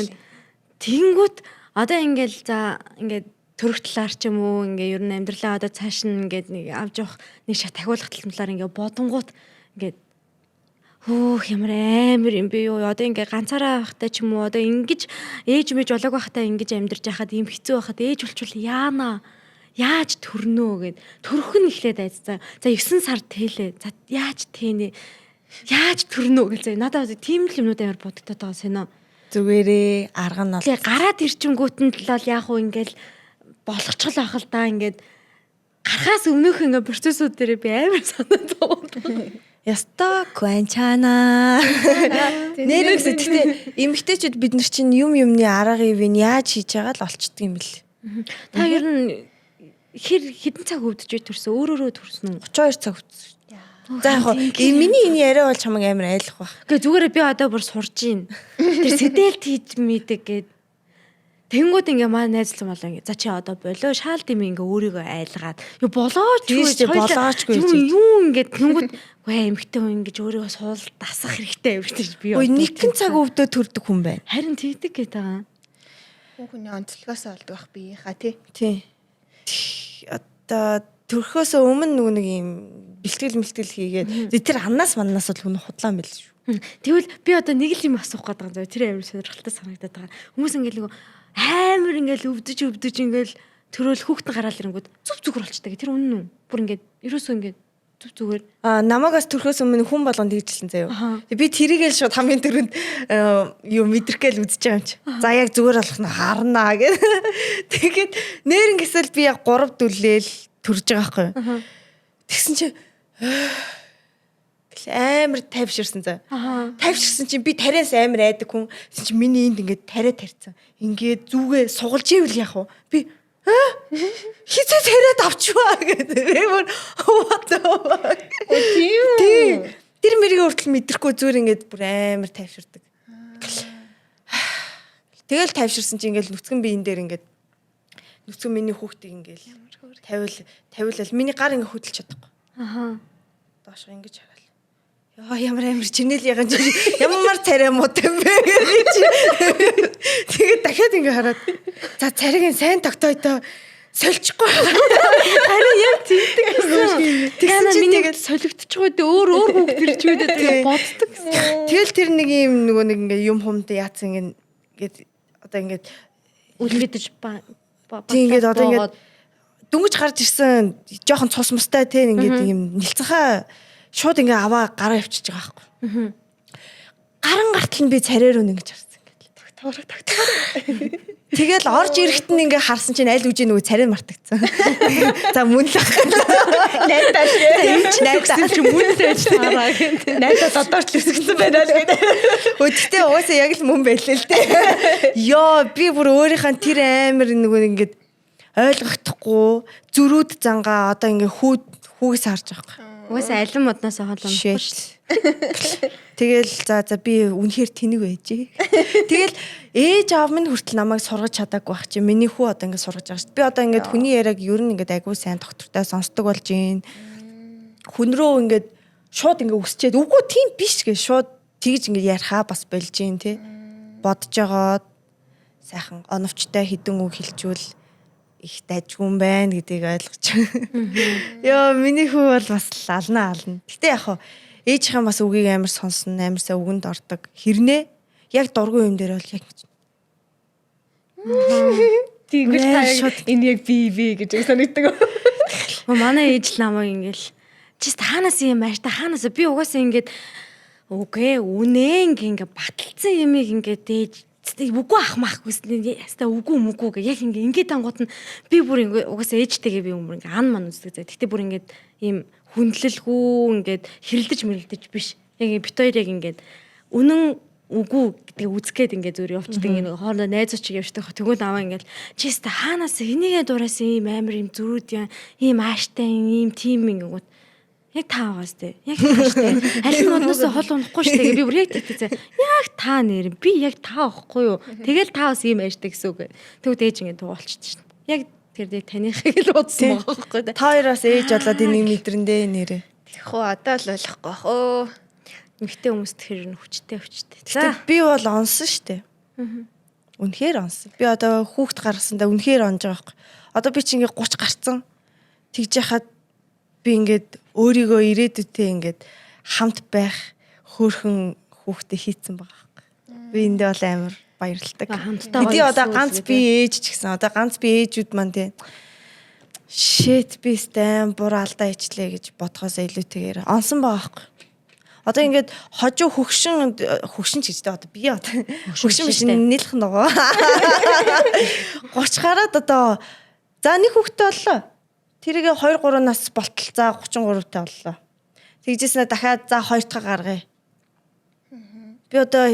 Тэгэнгүүт одоо ингээл за ингээд төрөх талаар ч юм уу ингээ ер нь амьдралаа одоо цааш нь ингээд нэг авч явах нэг шат ахиулах талаар ингээ бодонгууд ингээд хөөх ямар амар юм бэ юу одоо ингээ ганцаараа байхтай ч юм уу одоо ингэж ээж мэж болоог байхтай ингэж амьдарч байхад ийм хэцүү байхад ээж болчвол яана яаж төрнөө гэд төрөх нь эхлээд айцсан. За 9 сар тэлээ. За яаж тэнэ яаж төрнөө гэж надад тийм л юмнууд амар бодогдоод байгаа сэно. Зүгээрээ арга нь бол Тэгээ гараад ирчингүүтэн талал яг уу ингээл болгочихл байх л да ингээд гарахаас өмнөх ингээ процессууд дээр би амар санаад байгаа. Яста кванчана. Нэрээс тэгтээ эмэгтэйчүүд бид нар чинь юмны арга ивэн яаж хийж байгаа л олчдөг юм бэл. Та ер нь хэдэн цаг өвдөж төрсөн өөрөөрөө төрсөн үү? 32 цаг өвдсөн. За яг миний энэ яриа бол чамайг амар айлах баг. Гэ зүгээр би одоо бүр сурж гин. Тэр сэдэлт хийж мэддэг гээд тэнгууд ингээ маа найзлсан болоо ингээ за чи одоо болоо шаал дэм ингээ өөрийгөө айлгаад юу болоочгүй юу ингээ тэнгууд гээ эмхтэй хүн ингээ өөрийгөө суул дасах хэрэгтэй эмхтэй би ой нэгэн цаг өвдөө төрдөг хүн байна. Харин тэгдэг гээд байгаа. Хүүхний онцлогоос олдог байх биеийнхаа тий. Одоо төрхөөс өмнө нэг юм бэлтгэл хийгээд тэр аннаас маннаас бол хүн худлаан байл шүү. Тэгвэл би одоо нэг л юм асуух гээд байгаа юм. Тэр амар сонирхолтой санагдаад байгаа. Хүмүүс ингээл нэг амар ингээл өвдөж ингээл төрөөл хүүхдэн гараал ирэнгүүт зүг болчтой. Тэр үнэн үү? Бүр ингээд ерөөсөө ингээд зүгээр. Намаагаас төрхөөс өмнө хүн болгонд тэгжилсэн заяа. Би тэрийгэл шууд хамгийн түрүүнд юу мэдрэхгээл үзэж байгаа юм чи. За яг зүгээр болох нь харнаа гэд. Тэгээд нэрэн гисэл би яг 3 дүлээл төрж байгаа байхгүй. Тэгсэн чи амар тайвширсан заа. Тайвширсан чинь би тариас амар айдаг хүн. Тэгсэн чи миний энд ингээд тариа тарьцсан. Ингээд зүгээ сугалж ивэл яах вэ? Би хизээ тариад авчваа гэдэг. Амар what the fuck. Тэр мэрийг хүртэл мэдрэхгүй зүгээр ингээд бүр амар тайвширдаг. Тэгэл тайвширсан чи ингээд нүцгэн биен дээр ингээд нүцгэн миний хүүхдийг ингээд тавиулал миний гар ингээд хөдөлж чадахгүй. Доошоо ингэж хараад. Яа ямар амар чинэл яган чи ямар царай муутай юм бэ гэж. Тэгээд дахиад ингэ хараад за царийг нь сайн тогтоёдоо сольчихгүй. Харин яг тэгдэг гэсэн. Тэгсэн чинь тэгээд солигдчихгүй дээ өөр хүүхд ирж үйдээ тэгээд боддог гэсэн. Тэгэл тэр нэг юм нөгөө нэг ингээ юм хумтай яатсан ингээд одоо ингээд үлгэдэж ингээд одоо ингээд дүнгийн гарч ирсэн жоохон цус мустай те ингээд юм нэлцэнхаа шууд ингээ аваа гараа явчихж байгаа байхгүй. Гаран гартал нь би царай руу ингэж харсан ингээд. Тэгэл орж ирэхэд нь ингээ харсан чинь аль үжи нөгөө царай мартагдсан. За мөн л найдаа юм чи найдаа чи мөн л байж таараа гэнэ. Найдаа додорч л өсгсөн байна л гэдэг. Өдөртөө уусаа яг л мөн байлээ л дээ. Йоо би бүр өөрийнхөө тэр амар нөгөө ингээд ойлгохдохгүй зүрүүд зангаа одоо ингээ хүүгээс харж байгаа. Угаасаа алин модноос хоолохгүй шүү. Тэгэл за би үнэхээр тэнэг байжээ. Тэгэл ээж аав минь хүртэл намайг сургаж чадаагүй байх чи миний хүү одоо ингэ сургаж байгаа шүү. Би одоо ингэ хүний яриаг ер нь ингэ айгүй сайн доктортой сонсдог болж гин. Хүн рүү ингэ шууд ингэ өсчээд үгүй тийм биш гэж шууд тэгж ингэ ярихаа бас болж гин тий. Бодож жагаад сайхан оновчтой хідэн үг хэлжүүл их дайжгүй юм байна гэдгийг ойлгож. Йоо миний хүү бол бас ална. Гэтэ яг ээжийнхэн бас үгийг амар сонсон, амар сайн үгэнд ордог. Хэрнээ яг дургүй юм дээр бол яг тэгвэл та энэ яг би гэж санагддаг. Манай ээж намайг ингээл чи хаанаас юм ааш та хаанаас би угаасаа ингээд үгүй үнэн ингээ баталцсан юмыг ингээд ээж үгүй ахмах хүснэ яста үгүй мүгүй гэх яг ингээд тангууд нь би бүр ингээ угаасаа ээжтэйгээ би бүр ингээ ан ман үздэг заа. Тэгтээ бүр ингээд ийм хүндлэлгүй ингээд хэрэлдэж мэрэлдэж биш. Яг бит хоёр яг ингээд үнэн үгүй гэдэг үзгээд ингээ зүр явчихдаг ингээ хоорондоо найзууч явждаг. Тэгвэл аваа ингээл чи яста хаанаас энийгээ дураасан ийм амар ийм зүрүүд ийм ааштай ийм тим ингэнгүүт яг тааваас те. Яг тааштай. Аль модноос хол унахгүй шүү дээ. Би бүр яг тэгтээ. Яг таа нэр. Би яг таа واخхгүй юу. Тэгэл таавас ийм ааштай гэсэн үг. Тэгвэл ээж ингэ дуулчихсан шин. Яг тэр дэ танихыг л удсан байгаа байхгүй да. Та хоёроос ээж болоод энийг мэдрэндээ нэрээ. Тэгэх үү одоо л болохгүй бах өө. Эмэгтэй хүмүүст тэр нь хүчтэй. За би бол онсон штэ. Үнэхээр онсон. Би одоо хүүхд гаргасандаа үнэхээр онж байгаа байхгүй. Одоо би чи ингээд 30 гарцсан. Тэгж яхад би ингээд өөрийгөө ирээдүйдээ ингээд хамт байх хөөрхөн хүүхдэд хийцэн байгаа байхгүй. Би эндээ бол амар баярлалтай. Хэдий одоо ганц би ээж ч гэсэн одоо ганц би ээжүүд маань тий. Shit би стэм буруу алдаа ичлээ гэж бодхоос илүүтэйгээр онсон байгаа байхгүй. Одоо ингээд хожуу хөгшин ч гэжтэй одоо би одоо хөгшин биш нийлэх нөгөө 30 гараад одоо за нэг хүүхдтэй боллоо. Тэрийг 2 3 нас болтол за 33 та боллоо. Тэгжээснэ дахиад за 2 дахь гаргая. Би одоо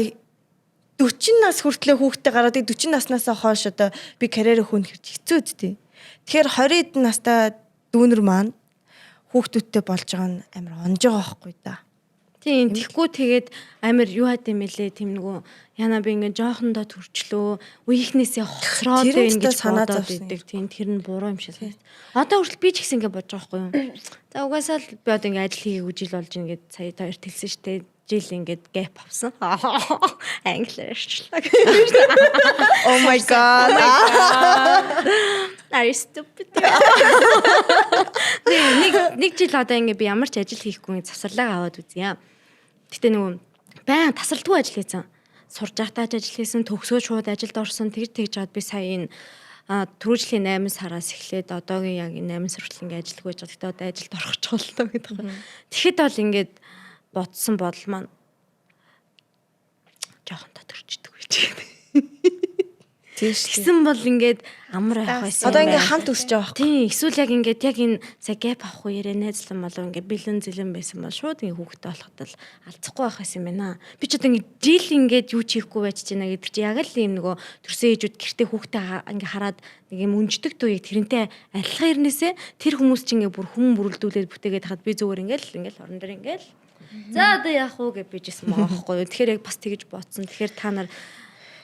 40 нас хүртлээр хүүхдтэй гараад 40 наснаас хойш одоо би карьерээ хөөнөх хэцүү үстэй. Тэгэхээр 20 настай дүүнер маань хүүхдүүдтэй болж байгаа нь амар онж байгаа байхгүй да. Тийм тэгхгүй тэгээд амар юу хаад юм бэлээ тийм нөгөө яна би ингээ жоохондоо төрчлөө үеийнхнээсээ хоцроод байна гэж санаад байдаг. Тийм тэр нь буруу юм шиг санагдав. Одоо хүртэл би ч гэсэн ингээ бодож байгаа байхгүй юу. За угаасаа л би одоо ингээ ажил хийгээгүй жил болж ингээд сая хоёрт хэлсэн штэ. Жил ингээд гэп авсан. Англиарчлаа. Oh my god. Are you stupid? Нэг жил одоо ингээ би ямар ч ажил хийхгүй завсарлага аваад үзье. Гэтэ нөгөө баян тасалдгүй ажил хийсэн. Сурж байхдаа ажил хийсэн, төгсөө шууд ажилд орсон. Тэгж жаад би сая энэ түрүүжлийн 8 сараас эхлээд одоогийн яг 8 сар хүртэл ингээ ажилгүй байж байгаа. Гэтэ одоо ажилд орох ч болтой гэдэг юм. Тэгэхэд бол ингээд бодсон бодол маань жоохон тодорчдөг гэж. Тэгсэн бол ингээд амар авах байсан. Одоо ингээд хамт өсөж байгаа байхгүй. Тийм, эсвэл яг ингээд яг энэ сая гэп авах үеэрээ найзлан болов ингээд бэлэн зэлэн байсан бол шууд ингээд хүүхдтэй болоход л алцахгүй байх байсан юм байна. Би ч одоо ингээд жил ингээд юу ч хийхгүй байж байна гэдэг чи яг л юм нөгөө төрсөн ээжүүд гэртээ хүүхдтэй ингээд хараад нэг юм өнждөг туу яг тэрнтэй арилга ирнээсээ тэр хүмүүс ч ингээд бүр хүн бүрэлдүүлээд бүтээгээд хаад би зүгээр ингээд орон дээр ингээд за одоо яах вэ гэж бижсэн байгаа байхгүй. Тэгэхээр яг бас тэгэж бодсон. Тэгэхээр та нар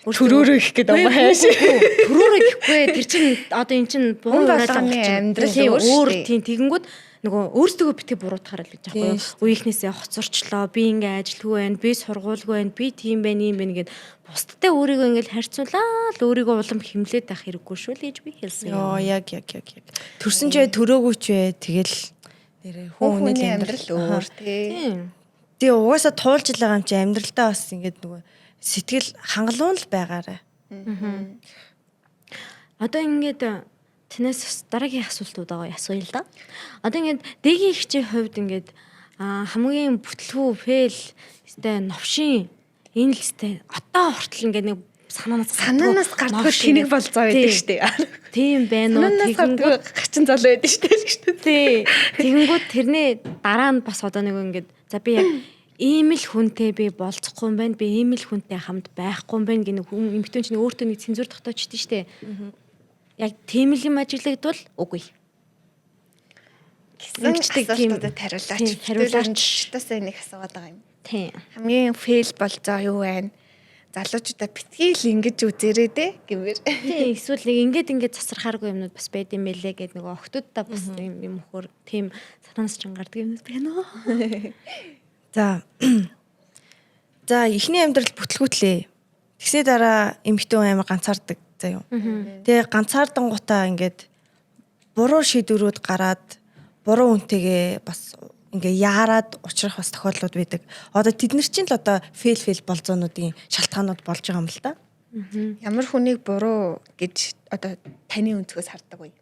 төрөөрөө их гэдэг юм хайш. Төрөөрөө гэхгүй. Тэр чинь одоо эн чинь буруу болгоны амьдрал өөр тийм тэгэнгүүт нөгөө өөрсдөө битгий буруутахаар л гэж байхгүй юу. Үеийнхнээсээ хоцорчлоо. Би ингээ ажилгүй байна. Би сургуулгүй байна. Би тийм байна, ийм байна гэд бусдтай өөрийгөө ингээл харьцуулаад өөрийгөө улам хэмлээд байх хэрэггүй шүү л гэж би хэлсэн юм. Йоо яг. Төрсөн ч төрөөгүй ч вэ. Тэгэл нэрээ хүний амьдрал өөр тий. Тэгээ угаасаа туулж л байгаа юм чи амьдралдаа бас ингээд нөгөө сэтгэл хангалуун л байгаарай. Одоо ингээд танаас дараагийн асуултууд байгаа асууя л да. Одоо ингээд дэгийн ихчийн хувьд ингээд хамгийн бүтлгүү фейл өстэй новшин энэ л өстэй одоо хүртэл ингээд нэг санаанаас гардгүй тэнэг болцоо байдаг штэ. Тийм байна уу? Тэгэнгүүт гачин зол байдаг штэ. Тий. Тэгэнгүүт тэрний дараа нь бас одоо нэг ингээд за би яг ийм л хүнтэй би болцохгүй юм байна. Би ийм л хүнтэй хамт байхгүй юм байна гэх хүн эмэгтэй чинь өөртөө нэг цензур тогтоочтой штэ. Яг тийм л юм ажиглагдвал үгүй. Ингэждэг тийм тариулаач. Тариулаачтаасаа нэг асууад байгаа юм. Тийм. Хамгийн фейл болцоо юу вэ? Залуучуудаа битгий л ингэж үзээрэй дээ гэмээр. Тийм эсвэл нэг ингээд засархааргүй юмнууд бас байд юм байлээ гэдэг нөгөө охтуудаа бас юм хөр тийм санаас ч гардаг юм байна уу? За эхний амьдрал бүтлгүүтлээ. Тэгсний дараа эмэгтэй хүн амар ганцаардаг заяа. Тэгээ ганцаардангуудаа ингээд буруу шийдвэрүүд гараад буруу хүнтэйгээ бас ингээ яарад уучрах бас тохиолдлууд байдаг. Одоо тэд нар чинь л одоо фейл болзоонуудын шалтгаанууд болж байгаа юм л да. Ямар хүнийг буруу гэж одоо таны өнцгөөс хардаг вэ?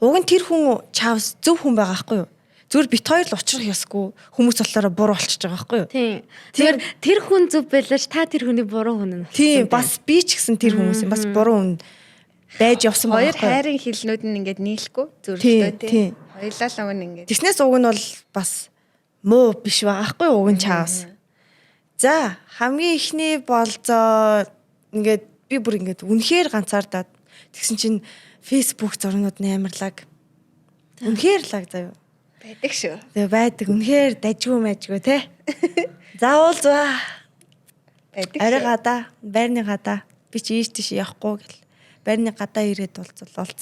Уг нь тэр хүн чаавс зөв хүн байгаа байхгүй юу? Зүгээр бит хоёр л уучрах ёсгүй хүмүүс болохоор буруу болчихж байгаа байхгүй юу? Тийм. Зүгээр тэр хүн зөв байлаач та тэр хүний буруу хүн нь. Тийм бас би ч гэсэн тэр хүмүүс юм бас буруу хүн байж явсан байгаа. Хоёр хайрын хилнүүд нь ингээд нийлэхгүй зөвлөлтөө тийм. Хоёлаа л өгн ингээд. Тэснээс уг нь бол бас муу биш байгаа хгүй уг нь чаавс. За хамгийн ихний болзоо ингээд би бүр ингээд үнэхээр ганцаардаад тэгсэн чинь Facebook зурнууд наймарлаг. Үнэхээр лаг заяа. Байдаг шүү. Тэгээ байдаг үнэхээр дажгүй мэжгүй те. Заавал заа. Байдаг. Арай гадаа, байрны гадаа би чи ийш тийш явахгүй гэл. Байрны гадаа ирээд уулзал.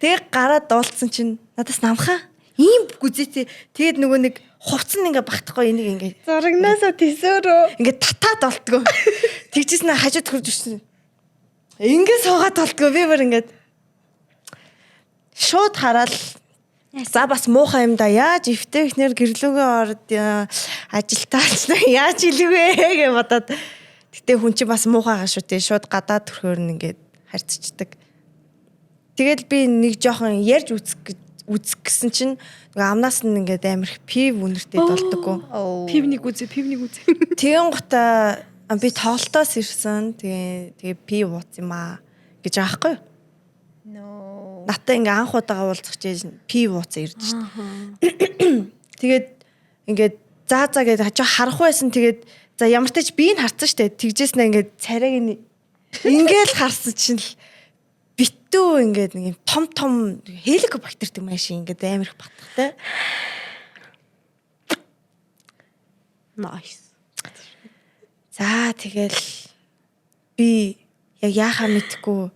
Тэгээ гараад уулзсан чинь надаас намхаа ийм гүзээтэй тэгээд нөгөө нэг хувцсан ингээ багтахгүй энийг ингээ зурагнаасаа тэсөөрөө ингээ татаад олтгоо. Тэгжсэн хажууд хурж ирсэн. Ингээд суугаад толдгоо би бүр ингээд шууд хараад за бас муухай юм да. Яаж эвтэхнэр гэрлүүгээ орд ажилтаач яаж илвэ гэж бодоод гэтээ хүн чинь бас муухайгаа шүү дээ. Шууд гадаад төрхөөр нь ингээд харьцчихдаг. Тэгэл би нэг жоохон ярьж үзэх гэсэн чинь нөгөө амнаас нь ингээд амар их пив үнэртэй болдоггүй. Пивник үзээ. Тэгэн гутаа би тоглолтоос ирсэн. Тэгээ пив ууц юм аа гэж аахгүй юу? Натаа ингээ анх удаага уулзах чинь пив ууцаа ирж шít. Тэгээд ингээд заа гэдэг хажуу харах байсан. Тэгээд за ямар ч тач би н харсан штэ. Тэгжээснэ ингээд царайг ингээл харсан чинь л битүү ингээд нэг том хеликобактер гэдэг машин ингээд амар их баттай. Nice. За тэгэл би яг яахаа мэдгүй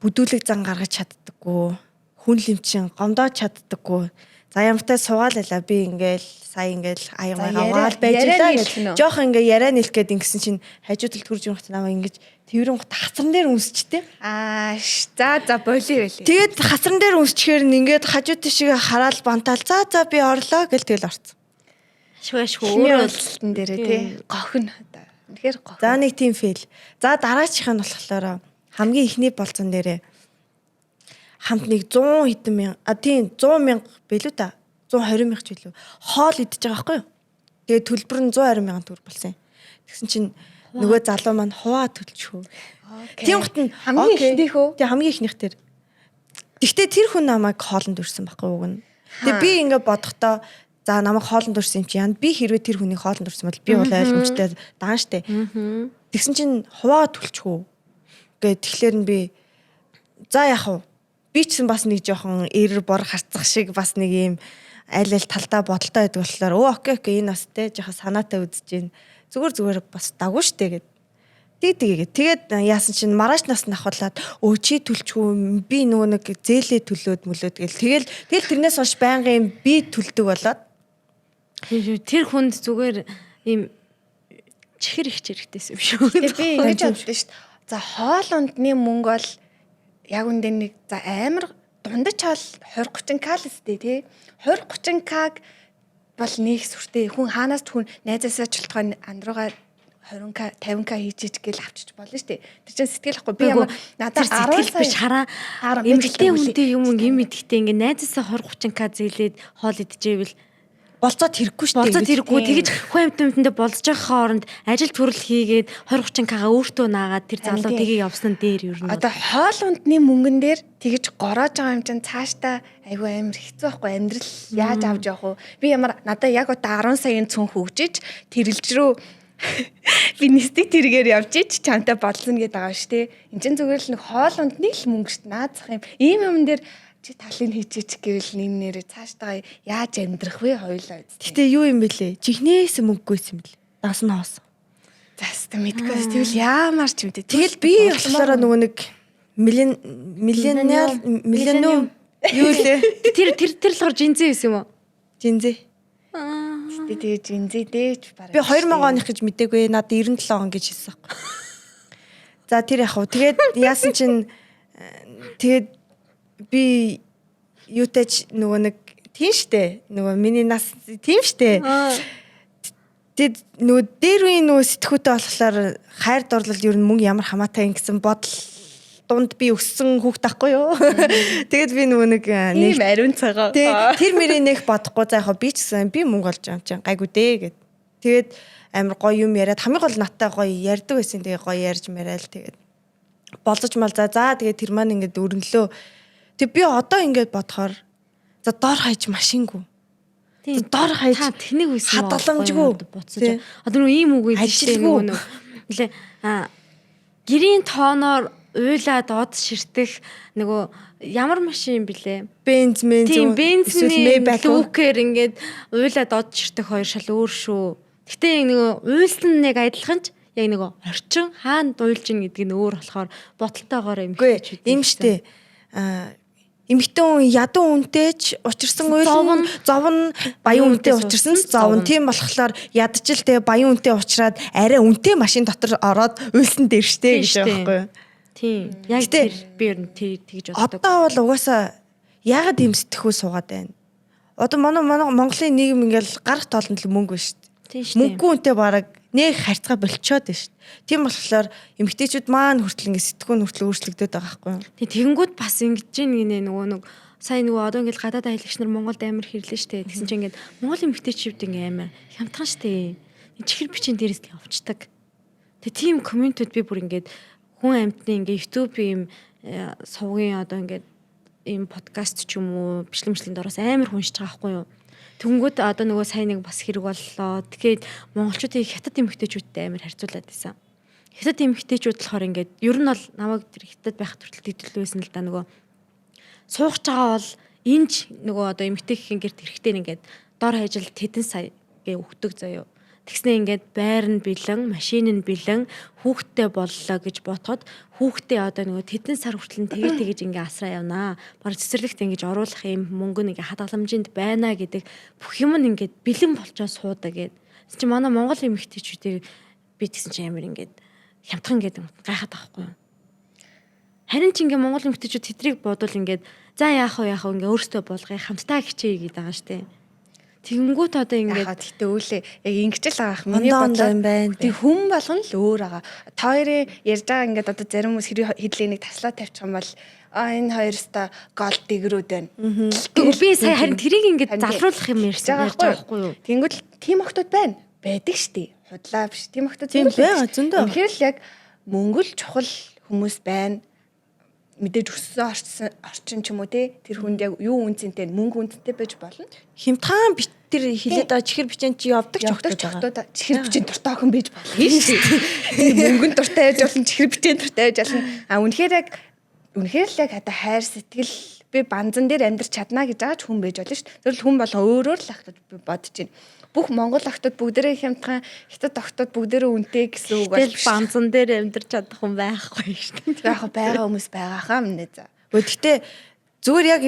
бүдүүлэг зан гаргаж чаддаггүй. Хүн лимчин гомдоод чаддаггүй. За ямартай суугаал байла би ингээл сая ингээл аягаал байж байлаа. Жохо ингээ яриа нэлэх гээд ингэсэн чинь хажуудалд хурж юм хат намаа ингэж тэрэн гот хасран дээр үнсчтэй. За болио байлээ. Тэгээд хасран дээр үнсчихээр ингээд хажууд тишээ хараад бантаал за би орлоо гэл тэгэл орцсон. Шгүй уулзалтан дээрээ тий. Гохно. Үнэхээр гохно. За нэг тийм фейл. За дараачих нь болохоор хамгийн ихний болцсон дээрээ хамт нэг 100 хэдэн мянга тийм 100 мянга билүү та 120 мянга ч билүү хоол идчихэж байгаа байхгүй юу. Тэгээ төлбөр нь 120 мянган төгрөг болсон юм. Тэгсэн чинь нөгөө залуу маань хуваа төлчихөө. Тийм гот нь хамгийн ихнийх үү? Тийм хамгийн ихнийх дээр. Гэхдээ тэр хүн намайг хоолнд өрсөн байхгүй юу гэн. Тэгээ би ингээд бодохдоо за намайг хоолнд өрсөн юм чи яа би хэрвээ тэр хүнийг хоолнд өрсөн бол би бол ойлгомжтой даан штэ. Тэгсэн чинь хуваа төлчихөө. Тэгэхээр нь би за яах вэ? Би ч бас нэг жоохон эрэр бор харцах шиг бас нэг юм аль талдаа бодолтой байдаг болохоор окей энэ бас те жоохон санаатай үзэж гин зүгээр бас дагуу штэ гэд. Тэгээд яасан чинь маргааш нас нь ахуулаад чи төлчихгүй би нөгөө нэг зээлээ төлөөд мөлөөд тэгэл тэрнээс хойш байнгын би төлдөг болоод тэр хүнд зүгээр ийм чихэр их хэрэгтэйсэн юм шүү. Тэгээд би ингэж боддоо шүү. За хоол ундны мөнгө бол яг үндэ нэг за амар дундаж хоол 20-30 к л өстэй тий. 20-30 к бол нэг сүртэй хүн хаанаас хүн найзаасаа чултгай андруугаа 20 к 50 к хийчих гээл авчиж болно шүү дээ. Тэр чинь сэтгэл ахгүй би ямар надад 10 сая биш хараа эмэгтэй хүнтэй юм мэдхтэй ингээ найзаасаа 20-30 к зээлээд хоол идчихэвэл болцоод хэрэггүй шүү дээ. Болцоод хэрэггүй. Тэгэж хүн амтнуудтай болцож байгаа хооронд ажил төрөл хийгээд 20-30 к-га өөртөө наагаад тэр залуу тгийг явсан дээр ер нь. Одоо хоол ундны мөнгөн дээр тэгэж гороож байгаа юм чинь цаашдаа айгүй амар хэцүү байхгүй амьдрал яаж авч явах вэ? Би ямар надаа яг одоо 10 саяын цүн хөгжиж тэрэлж рүү би нисдэг тэргээр явж ич чамтай бодлоно гэдэг байгаа шүү дээ. Энд чинь зүгээр л нэг хоол ундны л мөнгө шүү дээ. Наазах юм. Ийм юм дээр чи талын хийчих гэвэл нэрээ цаашдаа яаж амьдрах вэ хоёулаа. Гэтэ юу юм бэлээ? Жихнээс мөнгөгүйсэн бэл. Даас нь хоос. За хэвээ мэдгүй. Тэгвэл яамаар ч мэдээ. Тэгэл би болохоор нөгөө нэг миллениал юу лээ? Тэр л гор жинзээ байсан юм уу? Жинзээ. Тэгээ жинзээ дээч бараг. Би 2000 оных гэж мэдээгүй. Надад 97 он гэж хэлсэн байхгүй. За тэр яах вэ? Тэгээд яасан чинь тэгээд би юутэйч нөгөө нэг тийм штэ. Нөгөө миний нас тийм штэ. Тэгэд нөгөө дээр үеийн нөгөө сэтгүүтэй болохоор хайр дурлал ер нь мөнгө ямар хамаатай гэсэн бодол дунд би өссөн хүүхд тахгүй юу. Тэгэд би нөгөө нэг ийм ариун цагаа. Тэр мөрийг нэг бодохгүй за яг би ч гэсэн би мөнгө олж юм чинь гайгүй дээ гэд. Тэгээд амар гоё юм яриад хамгийн гол наттай гоё ярьдаг байсан. Тэгээ гоё ярьж мараал тэгээд болож малзаа. За тэгээд тэр маань ингээд өрнөлөө. Тэг би одоо ингээд бодохоор за доор хаяж машингүй. Тийм доор хаяж тэнийг үйсэн хадгаламжгүй буцаж. Одоо нөгөө ийм үг гэдэг чинь нөгөө нэлээ гэрийн тооноор уйлаад од ширтэх нөгөө ямар машин блэ? Бензмен тийм бензний лүкер ингээд уйлаад од ширтэх хоёр шал өөр шүү. Гэтэ нөгөө уйлсан нэг адилхан ч яг нөгөө орчин хаана уйлж ийн гэдэг нь өөр болохоор боталтойгоор юм хийж үү. Ийм штэ. Эмэгтэй хүн ядуу үнтэй ч учирсан уйлан зовн баян үнтэй учирсан зовн. Тийм болохоор ядчил тэгээ баян үнтэй уулзраад арай үнтэй машин дотор ороод уйлсан дээр штэ гэж байхгүй юу. Тийм. Яг тэр би ер нь тэгж боддог. Одоо бол угаасаа яагаад ийм сэтгэхүй суугаад байна. Одоо манай Монголын нийгэм ингээл гарах тоолонд л мөнгө шүү дээ. Тийм шүү дээ. Мөнгө үнэтэй бараг нэг харьцаа болчиход байна шүү дээ. Тийм болохоор эмэгтэйчүүд маань хүртэл ингээд сэтгүүн хүртэл өөрчлөгдөд байгаа байхгүй юу? Тэгэнгүүт бас ингэж гинэ нөгөө сайн нөгөө одоо ингээд гадаад аялагч нар Монголд амар хэрлээ штэ. Тэгсэн чинь ингээд Монгол эмэгтэйчүүд ингээд амар хямдхан штэ. Чихэр бичин дээрээс явцдаг. Тэгээ тийм комментүүд би бүр ингээд хүн амьтны ингээд YouTube-ийн сувгийн одоо ингээд ийм подкаст ч юм уу бичлэмжлэлийн дороос амар хүншиж байгаа байхгүй юу. Тэнгүүд одоо нөгөө сайн нэг бас хэрэг боллоо. Тэгээд монголчуудыг хятад эмэгтэйчүүдтэй амар харьцуулаад байсан. Хятад эмэгтэйчүүд болохоор ингээд ер нь бол намайг тэр хятад байхад хүртэл дэгдэл байсан л да нөгөө суугч байгаа бол энж нөгөө одоо эмэгтэйхийн гэрт эрэхтэй ингээд дор хajил тэдэн сая гээ өгдөг заяо. Тэгснэ ингээд байр нь бэлэн, машин нь бэлэн, хүүхдтэй боллоо гэж бодоход хүүхдээ одоо нөгөө тэдэн сар хүртэл тэгэж ингээ асраа явнаа. Бараг цэцэрлэгт ингэж оруулах юм мөнгө ингээ хадгаламжинд байна гэдэг бүх юм нь ингээд бэлэн болчоо суудаа гэд. Тэгсэн чи манай Монгол эмэгтэйчүүдийг би тэгсэн чи амар ингээд хямдхан гэдэг гайхаад байхгүй юу. Харин ч ингээ Монгол эмэгтэйчүүд тэдрийг бодвол ингээд за яах вэ ингээ өөртөө болгоё хамтдаа хичээе гэдэг байгаа штэ. Тэгэнгүүт одоо ингээд гэхдээ үүлээ яг ингэчл байгаа ах миний бодлоо юм байна. Тэг хүн болгон л өөр байгаа. Та хоёрын ярьж байгаа ингээд одоо зарим хүмүүс хэдлийн нэг таслаа тавьчих юм бол энэ хоёрста гол дэгрүүд байна. Би сая харин тэрийг ингээд залруулах юм ярьж байгаа байхгүй юу? Тэнгүүд тийм охтууд байна. Байдаг штий. Худлаа биш. Тийм охтууд тийм байгаа зөндөө. Тэгэхээр л яг мөнгө л чухал хүмүүс байна. Мэдээж өссөн орчин ч юм уу те тэр хүнд яг юу үнцэнтэй мөнгө үнцэнтэй байж болно. Хямдхан бит тэр хилээд байгаа чихэр бичэн чи явдаг ч охтууд чихэр бичэн дуртай охин байж болно шүү дээ. Мөнгөнд дуртай байж болно, чихэр бичэн дуртай байж болно. А үнэхээр л яг хата хайр сэтгэл би банзан дээр амьдрч чадна гэж байгаа ч хүн байж болно шүү дээ. Тэр л хүн болго өөрөөр л ах гэж би бодож байна. Бүх монгол охтууд бүгдээрээ хямдхан, хятад охтууд бүгдээрээ үнэтэй гэсэн үг бол банзан дээр амьдрч чадах хүн байхгүй шүү дээ. Яг байгаа хүмүүс байгаагаа минь за. Гэхдээ зүгээр яг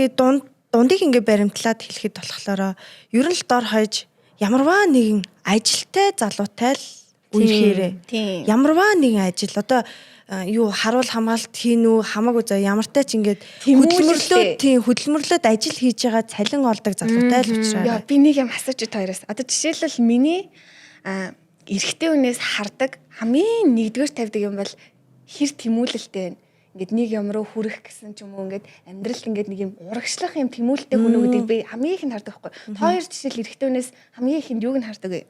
дундыг ингээ баримтлаад хэлэхэд болохоор ер нь л дор хаяж ямарваа нэгэн ажилтай залуутай л үерхээрээ. Ямарваа нэгэн ажил одоо юу харуул хамгаалт хийн үү хамаагүй заа ямартай ч ингээд хөдөлмөрлөд ажил хийж байгаа цалин олдог залуутай л уучраа. Яа би нэг юм асууж тооёроос. Одоо жишээлбэл миний эрэгтэй хүнээс хардаг хамгийн нэгдүгээр тавьдаг юм бол хэр тэмүүлэлтэй байна. Ингээд нэг юм руу хүрэх гэсэн ч юм уу ингээд амьдралд ингээд нэг юм урагшлах юм тэмүүлэлтэй хүн үү гэдэг би хамгийн их нь хардаг байхгүй. Хоёр жишээл эрэгтэй хүнээс хамгийн их нь юуг нь хардаг вэ?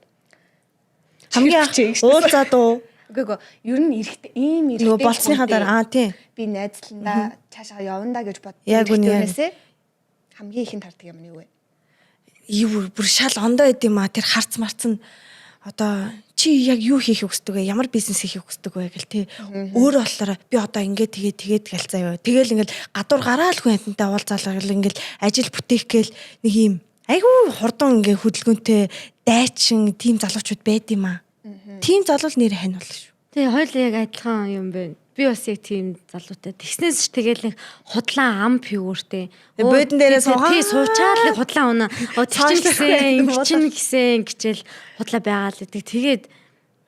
Хамгийн уулзаад уу? Үгүй ер нь ийм эрэгтэй болцсныхаа дараа тийм би найзландаа цаашаа явна гэж боддог. Яг үнэсээ хамгийн ихэнд хардаг юм нь юу вэ? Юу бүр шал ондоо идэм маа тэр харц марцсан одоо чи яг юу хийх хүсдэг вэ? Ямар бизнес хийх хүсдэг вэ гэл тий. Өөрөө болохоор би одоо тэгээд гэл заяа. Тэгэл ингээл гадуур гараал хүн амтантай уулзаалал ингээл ажил бүтээх гээл нэг юм айгүй хурдан ингээ хөдөлгөөнтэй дайчин тийм залуучууд байд юм аа. Тийм залуу нэр хань бол шүү. Тэгээ хоёул яг адилхан юм байна. Би бас яг тийм залуутай. Тэгснээс ч тэгэл нэг худлаа ам фигүртэй. Бөөдөн дээрээ суугаа. Тий суучаад нэг худлаа унаа. Тийчин гисэн гिचэл худлаа байгаа л гэдэг. Тэгээд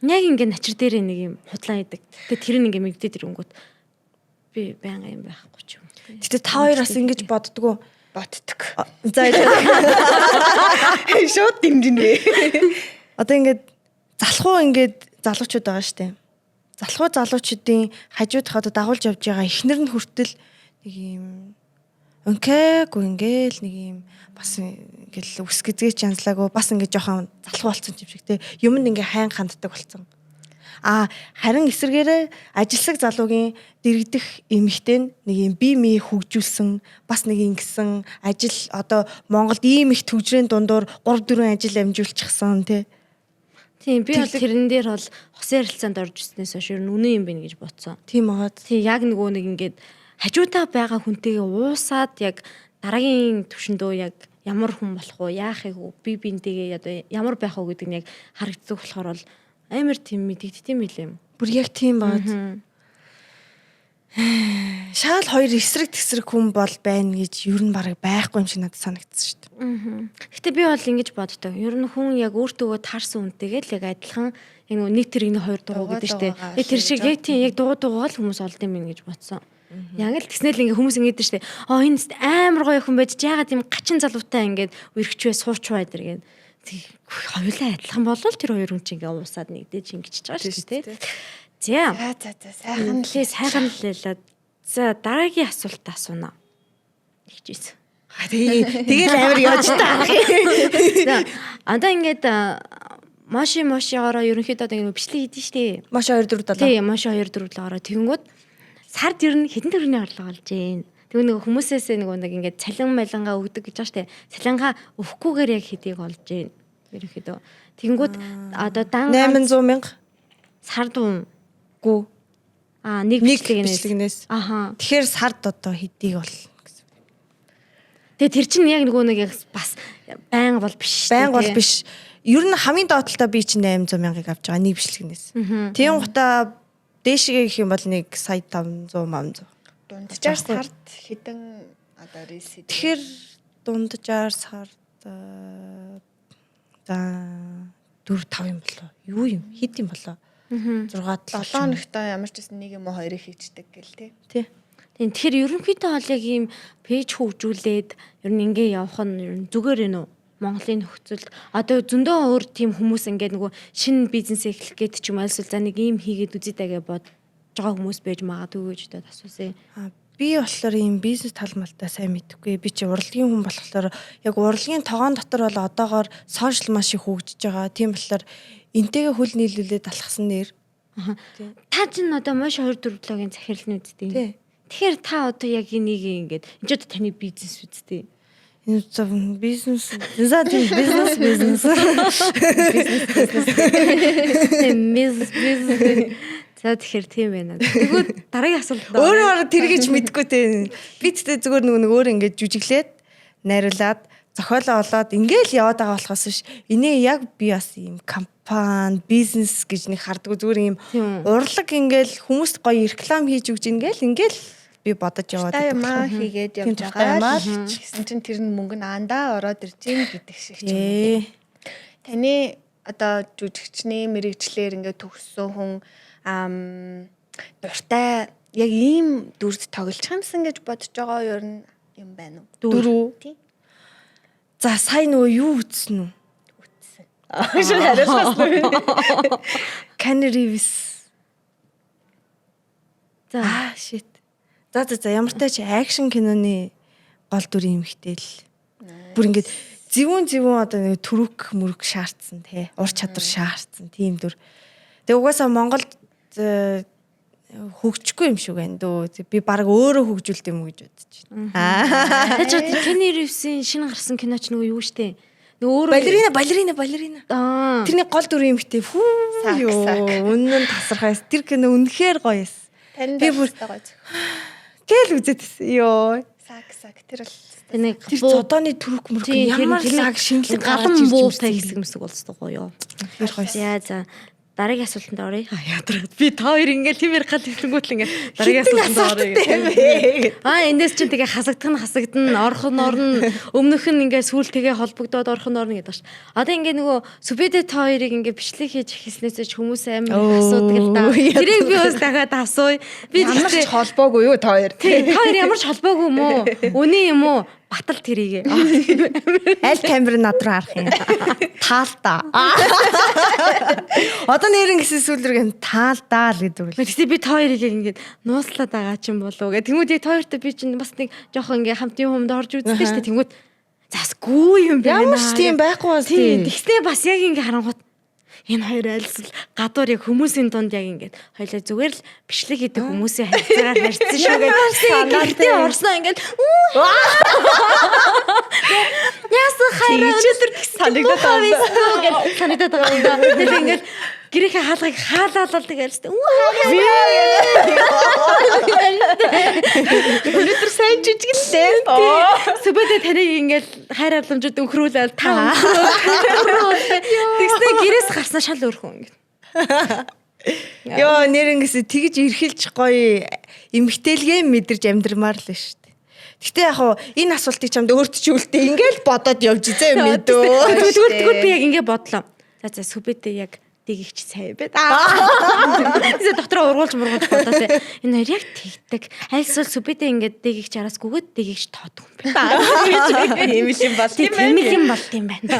яг ингээ начир дээрээ нэг юм худлаа идэг. Тэгээд тэр нь ингээ мэгдээд ирэнгүүт би байнга юм байхгүй ч юм. Гэтэ та хоёр бас ингэж боддгоо боддог. За шууд дэмжинэ. Одоо ингээд залхуу ингээд залуучууд байгаа штэ. Залхуу залуучуудын хажуудах одоо дагуулж явж байгаа эхнэр нь хүртэл нэг юм өнкэгүй ингээл нэг юм бас ингээл үс гэзгээч янзлаагүй бас ингээд жоохон залхуу болсон юм шиг те юмд ингээ хайн ханддаг болсон. Харин эсэргээрээ ажилсаг залуугийн дэрэгдэх эмэгтэй нэг юм бие мие хөгжүүлсэн бас нэг ингэсэн ажил одоо Монголд ийм их төвжрийн дундуур 3-4 ажил амжуулчихсан тий. Тийм би бол тэрэн дээр бол хосын харилцаанд орж ирснээс хойш ер нь үнэн юм байна гэж бодсон. Тийм аа. Тийм яг нөгөө нэг ингээд хажуудаа байгаа хүнтэйгээ уусаад яг дараагийн төвшөндөө яг ямар хүн болох уу яахыг би бинтэйгээ одоо ямар байх уу гэдэг нь яг харагддаг болохоор бол амар тийм мэдэгддэм билээ. Бүр яг тийм баад. шаал хоёр эсрэг тэсрэг хүн бол байна гэж ер нь бараг байхгүй юм шиг надад санагдсан шүү дээ. Гэтэ би бол ингэж боддог. Ер нь хүн яг өөртөө таарсан үнтэйгээ л яг адилхан яг нөгөө нэг тэр энэ хоёр дургу гэдэг шүү дээ. Тэр шиг яг тийм яг дуугаа л хүмүүс олд юм байна гэж бодсон. Яг л тэгснээл ингээ хүмүүс ингэдэг шүү дээ. Энэ амар гоё хүн байж яагаад тийм гачин залуутай ингээд үргчвэ суучваа дэргээд. Хоёулаа адилхан болвол тэр хоёр хүн чинь ингээ уусаад нэгдэж ингэчихэж байгаа шүү дээ. За сайхан л лээ. За дараагийн асуулт асууна. Тэгжээс. Тэгэл амар яаж таа. За одоо ингээд машиороо ерөнхийдөө ингэ бичлэг хийдэж штэ. Маш 2 4 7. Тийм, маш 2 4 7-ороо тэгэнгүүт сард ер нь хэдэн төгрөгийн орлого олж гин. Тэгвэл нэг хүмүүсээс нэг ингээд цалин малингаа өгдөг гэж байгаа штэ. Цалингаа өгөхгүйгээр яг хэдийг олж гин. Ерөнхийдөө. Тэгэнгүүт одоо дан 800 мянга сард гүү. Нэг бичлэгнээс. Тэгэхээр сард одоо хэдийг бол гэсэн. Тэгээ тэр чинь яг нөгөө нэг бас байнга бол биш. Байнга бол биш. Ер нь хамгийн доотлоо би чинь 800 мянгаыг авч байгаа нэг бичлэгнээс. Тийм гутаа дээшгээ гэх юм бол 1 сая 500 мамз. Дунджаар сард хэдэн одоо рейс хийдэг. Тэгэхээр дунджаар сард за 4 5 юм болоо. Юу юм? Хэд юм болоо? 6 7 хоногтой ямар ч гэсэн нэг юм уу хоёрыг хийчдэг гэл тий. Тийм тэгэхээр ерөнхийдөө бол яг ийм пэйж хөгжүүлээд ер нь ингээ явах нь ер нь зүгээр ээ нүү? Монголын нөхцөлд одоо зөндөө өөр тийм хүмүүс ингээд нөгөө шинэ бизнес эхлэх гээд ч юм альс за нэг ийм хийгээд үзээдээ гэж бодож байгаа хүмүүс байж магадгүй гэж бодоод асуусан. Би болохоор ийм бизнес талмалтаа сайн мэдэхгүй. Би чи урлагийн хүн болохоор яг урлагийн тогоон дотор бол одоогоор сошиал маш их хөгжиж байгаа. Тийм болохоор энтэйгээ хөл нийлүүлээд алхсан нэр. Та чинь одоо маш 2 4 блогийн захирлын үсттэй. Тэгэхээр та одоо яг энийг ингээд энэ ч одоо таны бизнес үсттэй. Энэ бизнес. За тийм бизнес. Бизнес. За тэгэхээр тийм байна. Тэгвэл дараагийн асуулт. Өөрөө тэргийж мэдгүй те. Би тэгтээ зүгээр нэг өөр ингээд жүжиглээд найруулад зохиолоо олоод ингээл яваад байгаа болохоос биш. Инээ яг би бас ийм компани, бизнес гэж нэг хардггүй зүгээр ийм урлаг ингээл хүмүүст гоё реклам хийж өгч ингээл би бодож яваад байгаа. Ямаа хийгээд явж байгаа. Гэсэн чинь тэр нь мөнгө наандаа ороод ирж гин гэдэг шиг ч юм уу. Таны одоо жүжигчний мэрэгчлэр ингээд төгссөн хүн дуртай яг ийм дүрд тоглож хамсан гэж бодож байгаа ер нь юм байна уу? Дүр. За сайн нөгөө юу үтсэн үү? Үтсэн. Шууд хариулсан. Canary-vis. За shit. За ямар тач акшн киноны гол дүр юм хтэй л. Бүр ингээд зэвүүн одоо нэг төрөг мөрөг шаардсан те. Ур чадвар шаардсан тийм дүр. Тэгээ угаасаа Монголд хөгжихгүй юм шиг байна дөө. Би баг өөрөө хөгжүүлд юм уу гэж бодож байна. Тэгэж Canary-vis-ийн шинэ гарсан кино ч нөгөө юу штэ. Нөгөө өөрөө балерина. Тэрний гол дүр юм хтэй. Фүү ёо. Үнэн тасархайс. Тэр кино үнэхээр гоё эс. Би бүр гоё. Гэл үзэдсэн. Ёо. Сак тэр бол нэг тэр зодооны төрөг мөрөг ямар лаг шинэлэг галан буутай хэсэг мэсэг болцдог гоё. Тэр гоё. Яа за дараагийн асуултанд оръё. Ядраад би та хоёр ингээл тийм ярих гал хэлэнгүүт л ингээ дараагийн асуултанд оръё. Эндээс чинь тэгээ хасагдана орох нь орно өмнөх нь ингээ сүүлтэйгээ холбогдоод орох нь орно гэдэг ш. Одоо ингээ нөгөө Сүбэдэ та хоёрыг ингээ бичлэг хийж эхэлснээс ч хүмүүс амар асуудаг л да. Тэрийг би бас дахиад асууя. Би ямар ч холбоогүй юу та хоёр? Та хоёр ямар ч холбоогүй юм уу? Үнэн юм уу? Батал тэрийг. Аль камер над руу харах юм. Таалта. Одоо нэрэн гэсэн сүлрэг таалдаа л гэдэг үг. Тэгсээ би та хоёрыг ингээд нууцлаад байгаа ч юм болов уу гэх. Тэнгүүд яг та хоёртой би чинь бас нэг жоохон ингээ хамтын хүмд орж үзсэн шүү дээ. Тэнгүүд засгүй юм байна. Ямар ч тийм байхгүй бас тийм. Тэгснээ бас яг ингээ харангуут энэ хоёр айлсэл гадуур яг хүмүүсийн дунд яг ингээд хоёлаа зүгээр л бичлэг хийдэг хүмүүсийн харьцаагаар харьцсан шүү гэж санаатай орсноо ингээд яасан хайраа өнөөдөр санагдаад байгаа юм да. Тэгээд ингээд гэрийнхээ хаалгыг хаалаалал тэгэл л өнөөдөр сайн жижиглээ. Сүбэдэ таныг ингээд хайр халамжууд өнхрүүлээд та тэгснэ гэрээс гарсан шал өөрхөн ингээд. Йоо нэр ингэсэн тэгж эрхэлж гоё эмгтээлгээ мэдэрч амьдрмаар л шүү дээ. Гэтэ яг хуу энэ асуултыг чамд өөртчүүлдэ ингээл бодоод явж зэ мэдөө. Тэгвэл би яг ингэ бодлоо. За сүбэтэ яг дэгийгч сайн байд. Тэгээ дотроо ургуулж бодоо те. Энэ хоёр яг тэгдэг. Альсвал сүбэтэ ингээд дэгийгч араасгүйгээд дэгийгч тоодгүй юм байна. Ийм л юм бол тийм юм болт юм байна.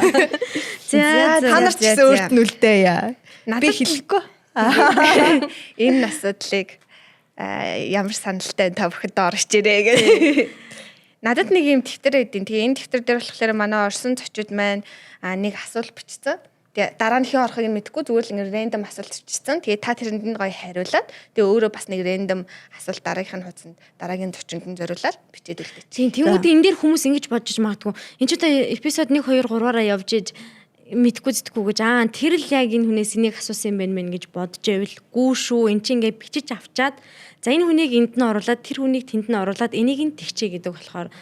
За Та нар ч гэсэн өөрт нь үлдээ яа. Би хэлэхгүй. Энэ асуудлыг ямар саналтай та бүхэнд орж ирээ гэх. Надад нэг юм дэвтэр өгдөө. Тэгээ энэ дэвтэр дээр болохоор манай орсон зочид маань нэг асуулт бичсэн. Тэгээ дараа нь хин орохыг нь мэдэхгүй зүгээр л ингэ рэндом асуулт бичсэн. Тэгээ та тэрэнд нь гоё хариулаад тэгээ өөрөө бас нэг рэндом асуулт дараагийнхын хуудсанд дараагийн зочинд нь зориулаад бичээд өгдөө. Тийм тэгвэл энэ дээр хүмүүс ингэж бодож магадгүй. Энд ч одоо эпизод 1 2 3-аараа явж иж мэдгүй зэтгэхгүй гэж тэр л яг энэ хүнээс энийг асуусан юм байна мэн гэж бодож байвал гүү шүү эн чинь ингээ бичиж авчаад за энэ хүнийг энд нь оруулаад тэр хүнийг тэнд нь оруулаад энийг нь тэгчээ гэдэг болохоор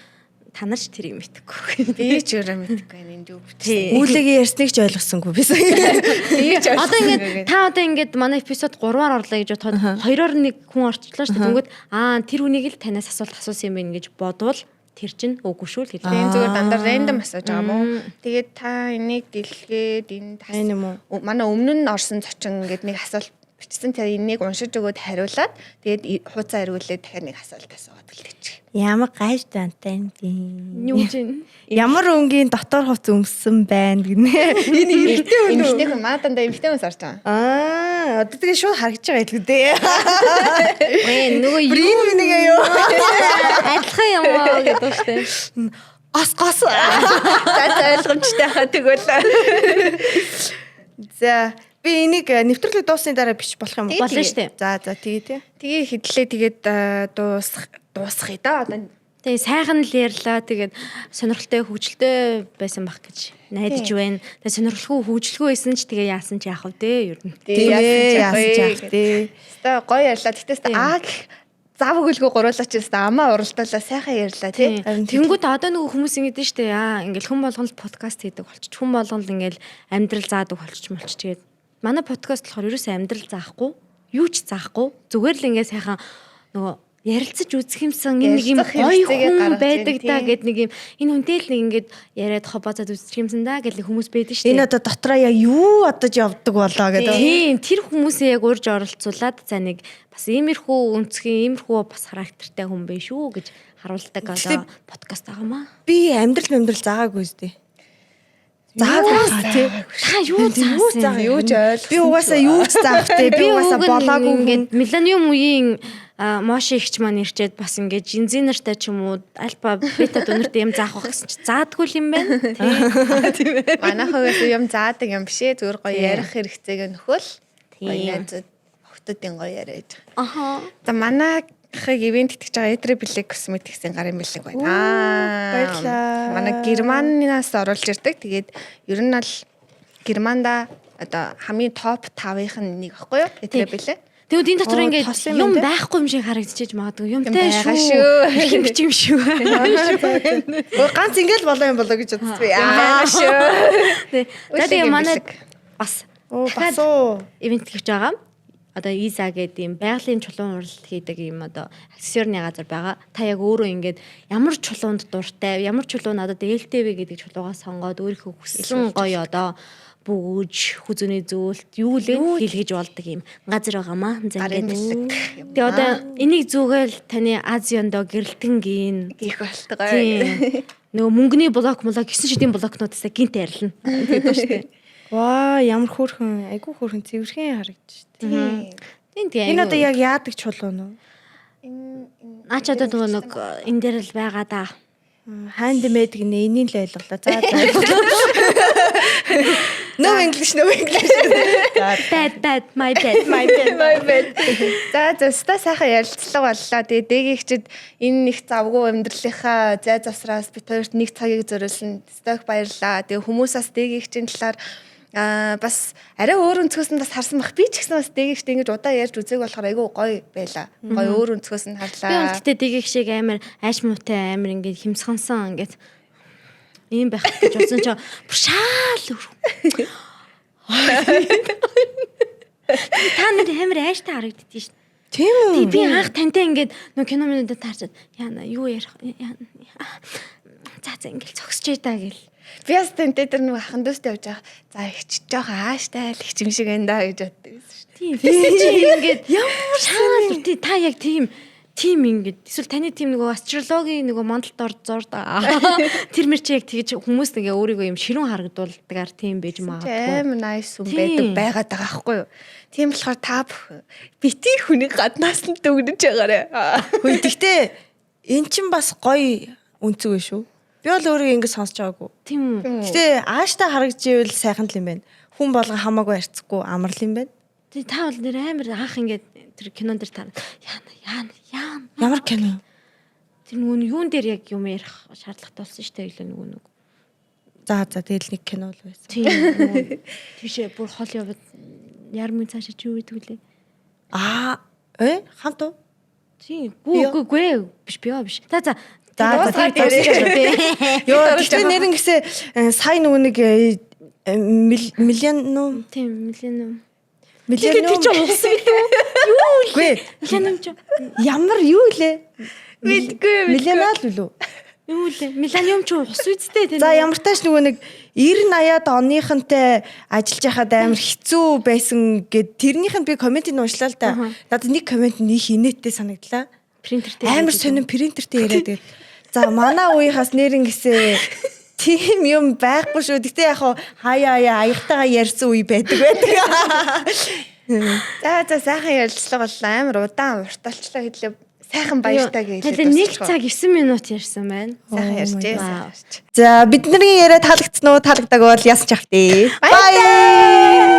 та нар ч тэрийг мэдэхгүй. Би ч өөрөө мэдэхгүй энэ юу бүтээ. Үүлэгийн ярьсныг ч ойлгосонгүй би. Одоо ингээд та одоо ингээд манай эпизод 3-аар орлоо гэж бодоход 2-оор нэг хүн орчлоо шүү дээ. Тэнгүүд тэр хүнийг л танаас асуулт асуусан юм байна гэж бодвол тэр чинь үгүй шүү л хэлээ. Энэ зүгээр дандаа рэндом асууж байгаа юм уу? Тэгээд та энийг дэлгээд энэ манай өмнө нь орсон зочин ингээд нэг асуулт бичсэн. Тэр энийг уншиж өгөөд хариулаад тэгээд хуудасаа эргүүлээд дахиад нэг асуулт асуугаад гэлээч. Ямар гайж дантай юм. Юу чинь Ямар өнгийн дотор хувц өмссөн байна гинэ. Энэ эмхтэй хүн үү? Эмхтэй хүн маа дандаа эмхтэй хүн сарч байгаа. Одоо тэгээ шууд харагдаж байгаа илүү дээ. нөгөө Брин нэг аяа. адилхан юм аа гэдэг штэ. Гос. За ойлгомжтой хаа тэгвэл. За би энийг нэвтрүүлэг дуусны дараа бич болох юм уу? Болно штэ. За тэгээ тий. Тэгээ хэдлээ тэгээд дуусгая да одоо. Тэгээ сайхан л ярьлаа. Тэгээд сонирхолтой хөгжилтэй байсан бах гэж найдаж байна. Тэгээ сонирхолгүй хөгжилгүй байсан ч тэгээ яасан ч яах вэ те ер нь. Тэгээ яасан ч яах тий. Тэ гоё ярьлаа. Тэгтээ зав өгөлгөө гуруулаач гэсэн амаа уралдуулаа сайхан ярьлаа тий. Тэнгүүд одоо нөгөө хүмүүс ингэдэж штэ ингээл хүн болгоно подкаст хийдэг болчих. Хүн болгоно ингээл амьдрал заадаг болчих. Тэгээд манай подкаст болохоор ерөөсөө амьдрал заахгүй, юу ч заахгүй. Зүгээр л ингээ сайхан нөгөө ярилцаж үзэх юмсан энэ нэг юм гоё хүн байдаг да гэд нэг юм энэ хүнтэй л нэг ингээд яриад хобоцоод үзчих юмсан да гэл хүмүүс байдаг штэ. Энэ одоо дотроо яа юу одож явдаг болоо гэдэг. Тийм тэр хүмүүсээ яг урьж оролцуулаад за нэг бас иймэрхүү өнцгийн иймэрхүү бас характертай хүн bay шүү гэж харуулдаг одоо подкаст байгаамаа. Би амьдрал заагаагүй зү. Заагаа тий. Та юу заасан? Юу ч ойл. Би угаасаа юу ч заах тий. Би угаасаа болоогүй ингээд миллениум үеийн мош ихч маань ирчээд бас ингээд жинзинертэй ч юм уу альфа бета донортой юм заах байх гэсэн чи заадгүй юм байна. Тийм ээ. Манайхаас юм заадаг юм бишээ зүгээр гоё ярих хэрэгцээг нөхөл. Гоё найзууд охтодын гоё яриад. Аха. За манайхыг ивент итгэж байгаа Etribile Cosmetics-ийн гарын бэлэг байна. баярлаа. Манай Германаас оруулж ирдэг. Тэгээд ер нь бол Германда одоо хамгийн топ 5-ын нэг аахгүй юу? Etribile. Тэгвэл энэ дотор ингээд юм байхгүй юм шиг харагдчихэж магадгүй. Юмтай шүү. Их бич юм шүү. Ганц ингээл болоо юм болоо гэж бодсон би. шүү. Тэгээ манай бас басуу ивент хийж байгаа. Одоо Иза гэдэг юм байгалийн чулуун уралт хийдэг юм одоо аксессуарны газар байгаа. Та яг өөрөө ингээд ямар чулуунд дуртай, ямар чулуу надад ээлтэй вэ гэдэг чулуугаа сонгоод өөрийнхөө хүссэн гоё одоо бүүж, хүзүний зүйлт юу л хийлгэж болдог юм газар байгаамаа. За ингээд. Тэгээ одоо энийг зүгээл таны Азиондо гэрэлтэнгийн Их болтгоо. нөгөө мөнгөний блок 9 шидийн блокнуудаас гинт ярилна. Тэгээд шүү дээ. Ваа ямар хөөрхөн айгу хөөрхөн цэвэрхэн харагдчих тий. Тэгээ Энэ одоо яг яадаг чулуу нөө? Наач одоо нэг энэ дээр л байгаа да. Handmade гинэ энийг л ойлголоо. За. No English. Bad my bad. За сайхан ярилцлага боллоо. Тэгээ дээгийгчд энэ нэг завгүй амьдралынхаа зай завсраас бид хоёрт нэг цагийг зориулсан. Стойк баярлаа. Тэгээ хүмүүсээс дээгийгчийн талаар бас арай өөр өнцгөөс нь бас харсан бах. Би ч гэсэн бас дээгийгчтэй ингэж удаа ярьж үзег болохоор айгүй гоё байла. Гоё өөр өнцгөөс нь харлаа. Би үнэхдээ дээгийг шиг амар ааш муутай амар ингээд химсгансан ингээд ийм байх гэж бодсон ч шаал өөр. Та нар амар ааштай харагддгийг шин. Тийм үү? Би анх тантай ингээд нөгөө кино минь таарчаад яана юу ярих за ингээл зогсож та гэл. Би бас тэнтэй тэр нэг ахын дүүстэй явж байгаа. За ихч жоох ааштай л их юм шиг энэ да гэж боддог байсан шүү дээ. Тийм. Би ингээд ямар шаал та яг тийм ингээд эсвэл таны тийм нөгөө астрологийн нөгөө мандалд орж зурдаг. Тэр мэр чи яг тэгж хүмүүс нэгэ өөрийгөө юм ширүүн харагдуулдагар тийм байж магадгүй. Амар nice хүн байгаад байгаа байхгүй юу? Тийм болохоор та бүхэн бити хүнийг гаднаас нь дүгнэж байгаарэ. Хөөе гэхдээ эн чин бас гоё үнцэг вэ шүү. Би бол өөрийгөө ингэ сонсож байгаагүй. Тийм үү. Гэтэ ааштай харагдчихвэл сайхан л юм байна. Хүн болгон хамаагүй харьцахгүй амар л юм байна. Тэг та бол нэр амар анх ингээд тэр кинон дээр таа яана Ямар кино? тэр нөгөө юун дээр яг юм ярих шаардлагатай болсон шүү дээ илүү нөгөө. За тэгэл нэг кино л байсан. Тийм нөгөө тийшээ бүр хол яваад ярмын цаашаа чи юу гэдэг лээ. Хамт уу? Тийм үгүй биш би биш. За Ёо гэхдээ нэрэн гэсээ сая нөгөө нэг миллион тийм миллион. Миллион чи усан гэдэг үү? Юу Гүй. миллион ч Ямар юу лээ? Мэдгүй Миллионал үлээ. юу лээ? Миллион ч ус үсттэй тийм. За ямар тааш нөгөө нэг 90-80-аад оныхантай ажиллаж байхад амар хэцүү байсан гэд тэрнийхэнд би комментиг уншлаа л да. Надад нэг коммент нь их инээдтэй санагдлаа. Принтертэй Амар сонин принтертэй яриад тэгээд за манай үеийнхаас нэрэн гисээ тийм юм байхгүй шүү. Гэтэ яг хаяа аягтайгаа ярьсан үе байдаг. За сайхан ярилцлага боллоо. Амар удаан урт болчлоо хэдлээ. Сайхан баяртай гэж. Тэгээд 1 цаг 9 минут ярьсан байна. Сайхан ярьж. За бидний яриа таалагдсан уу? Таалагдаагүй бол ясч автъя. Bye.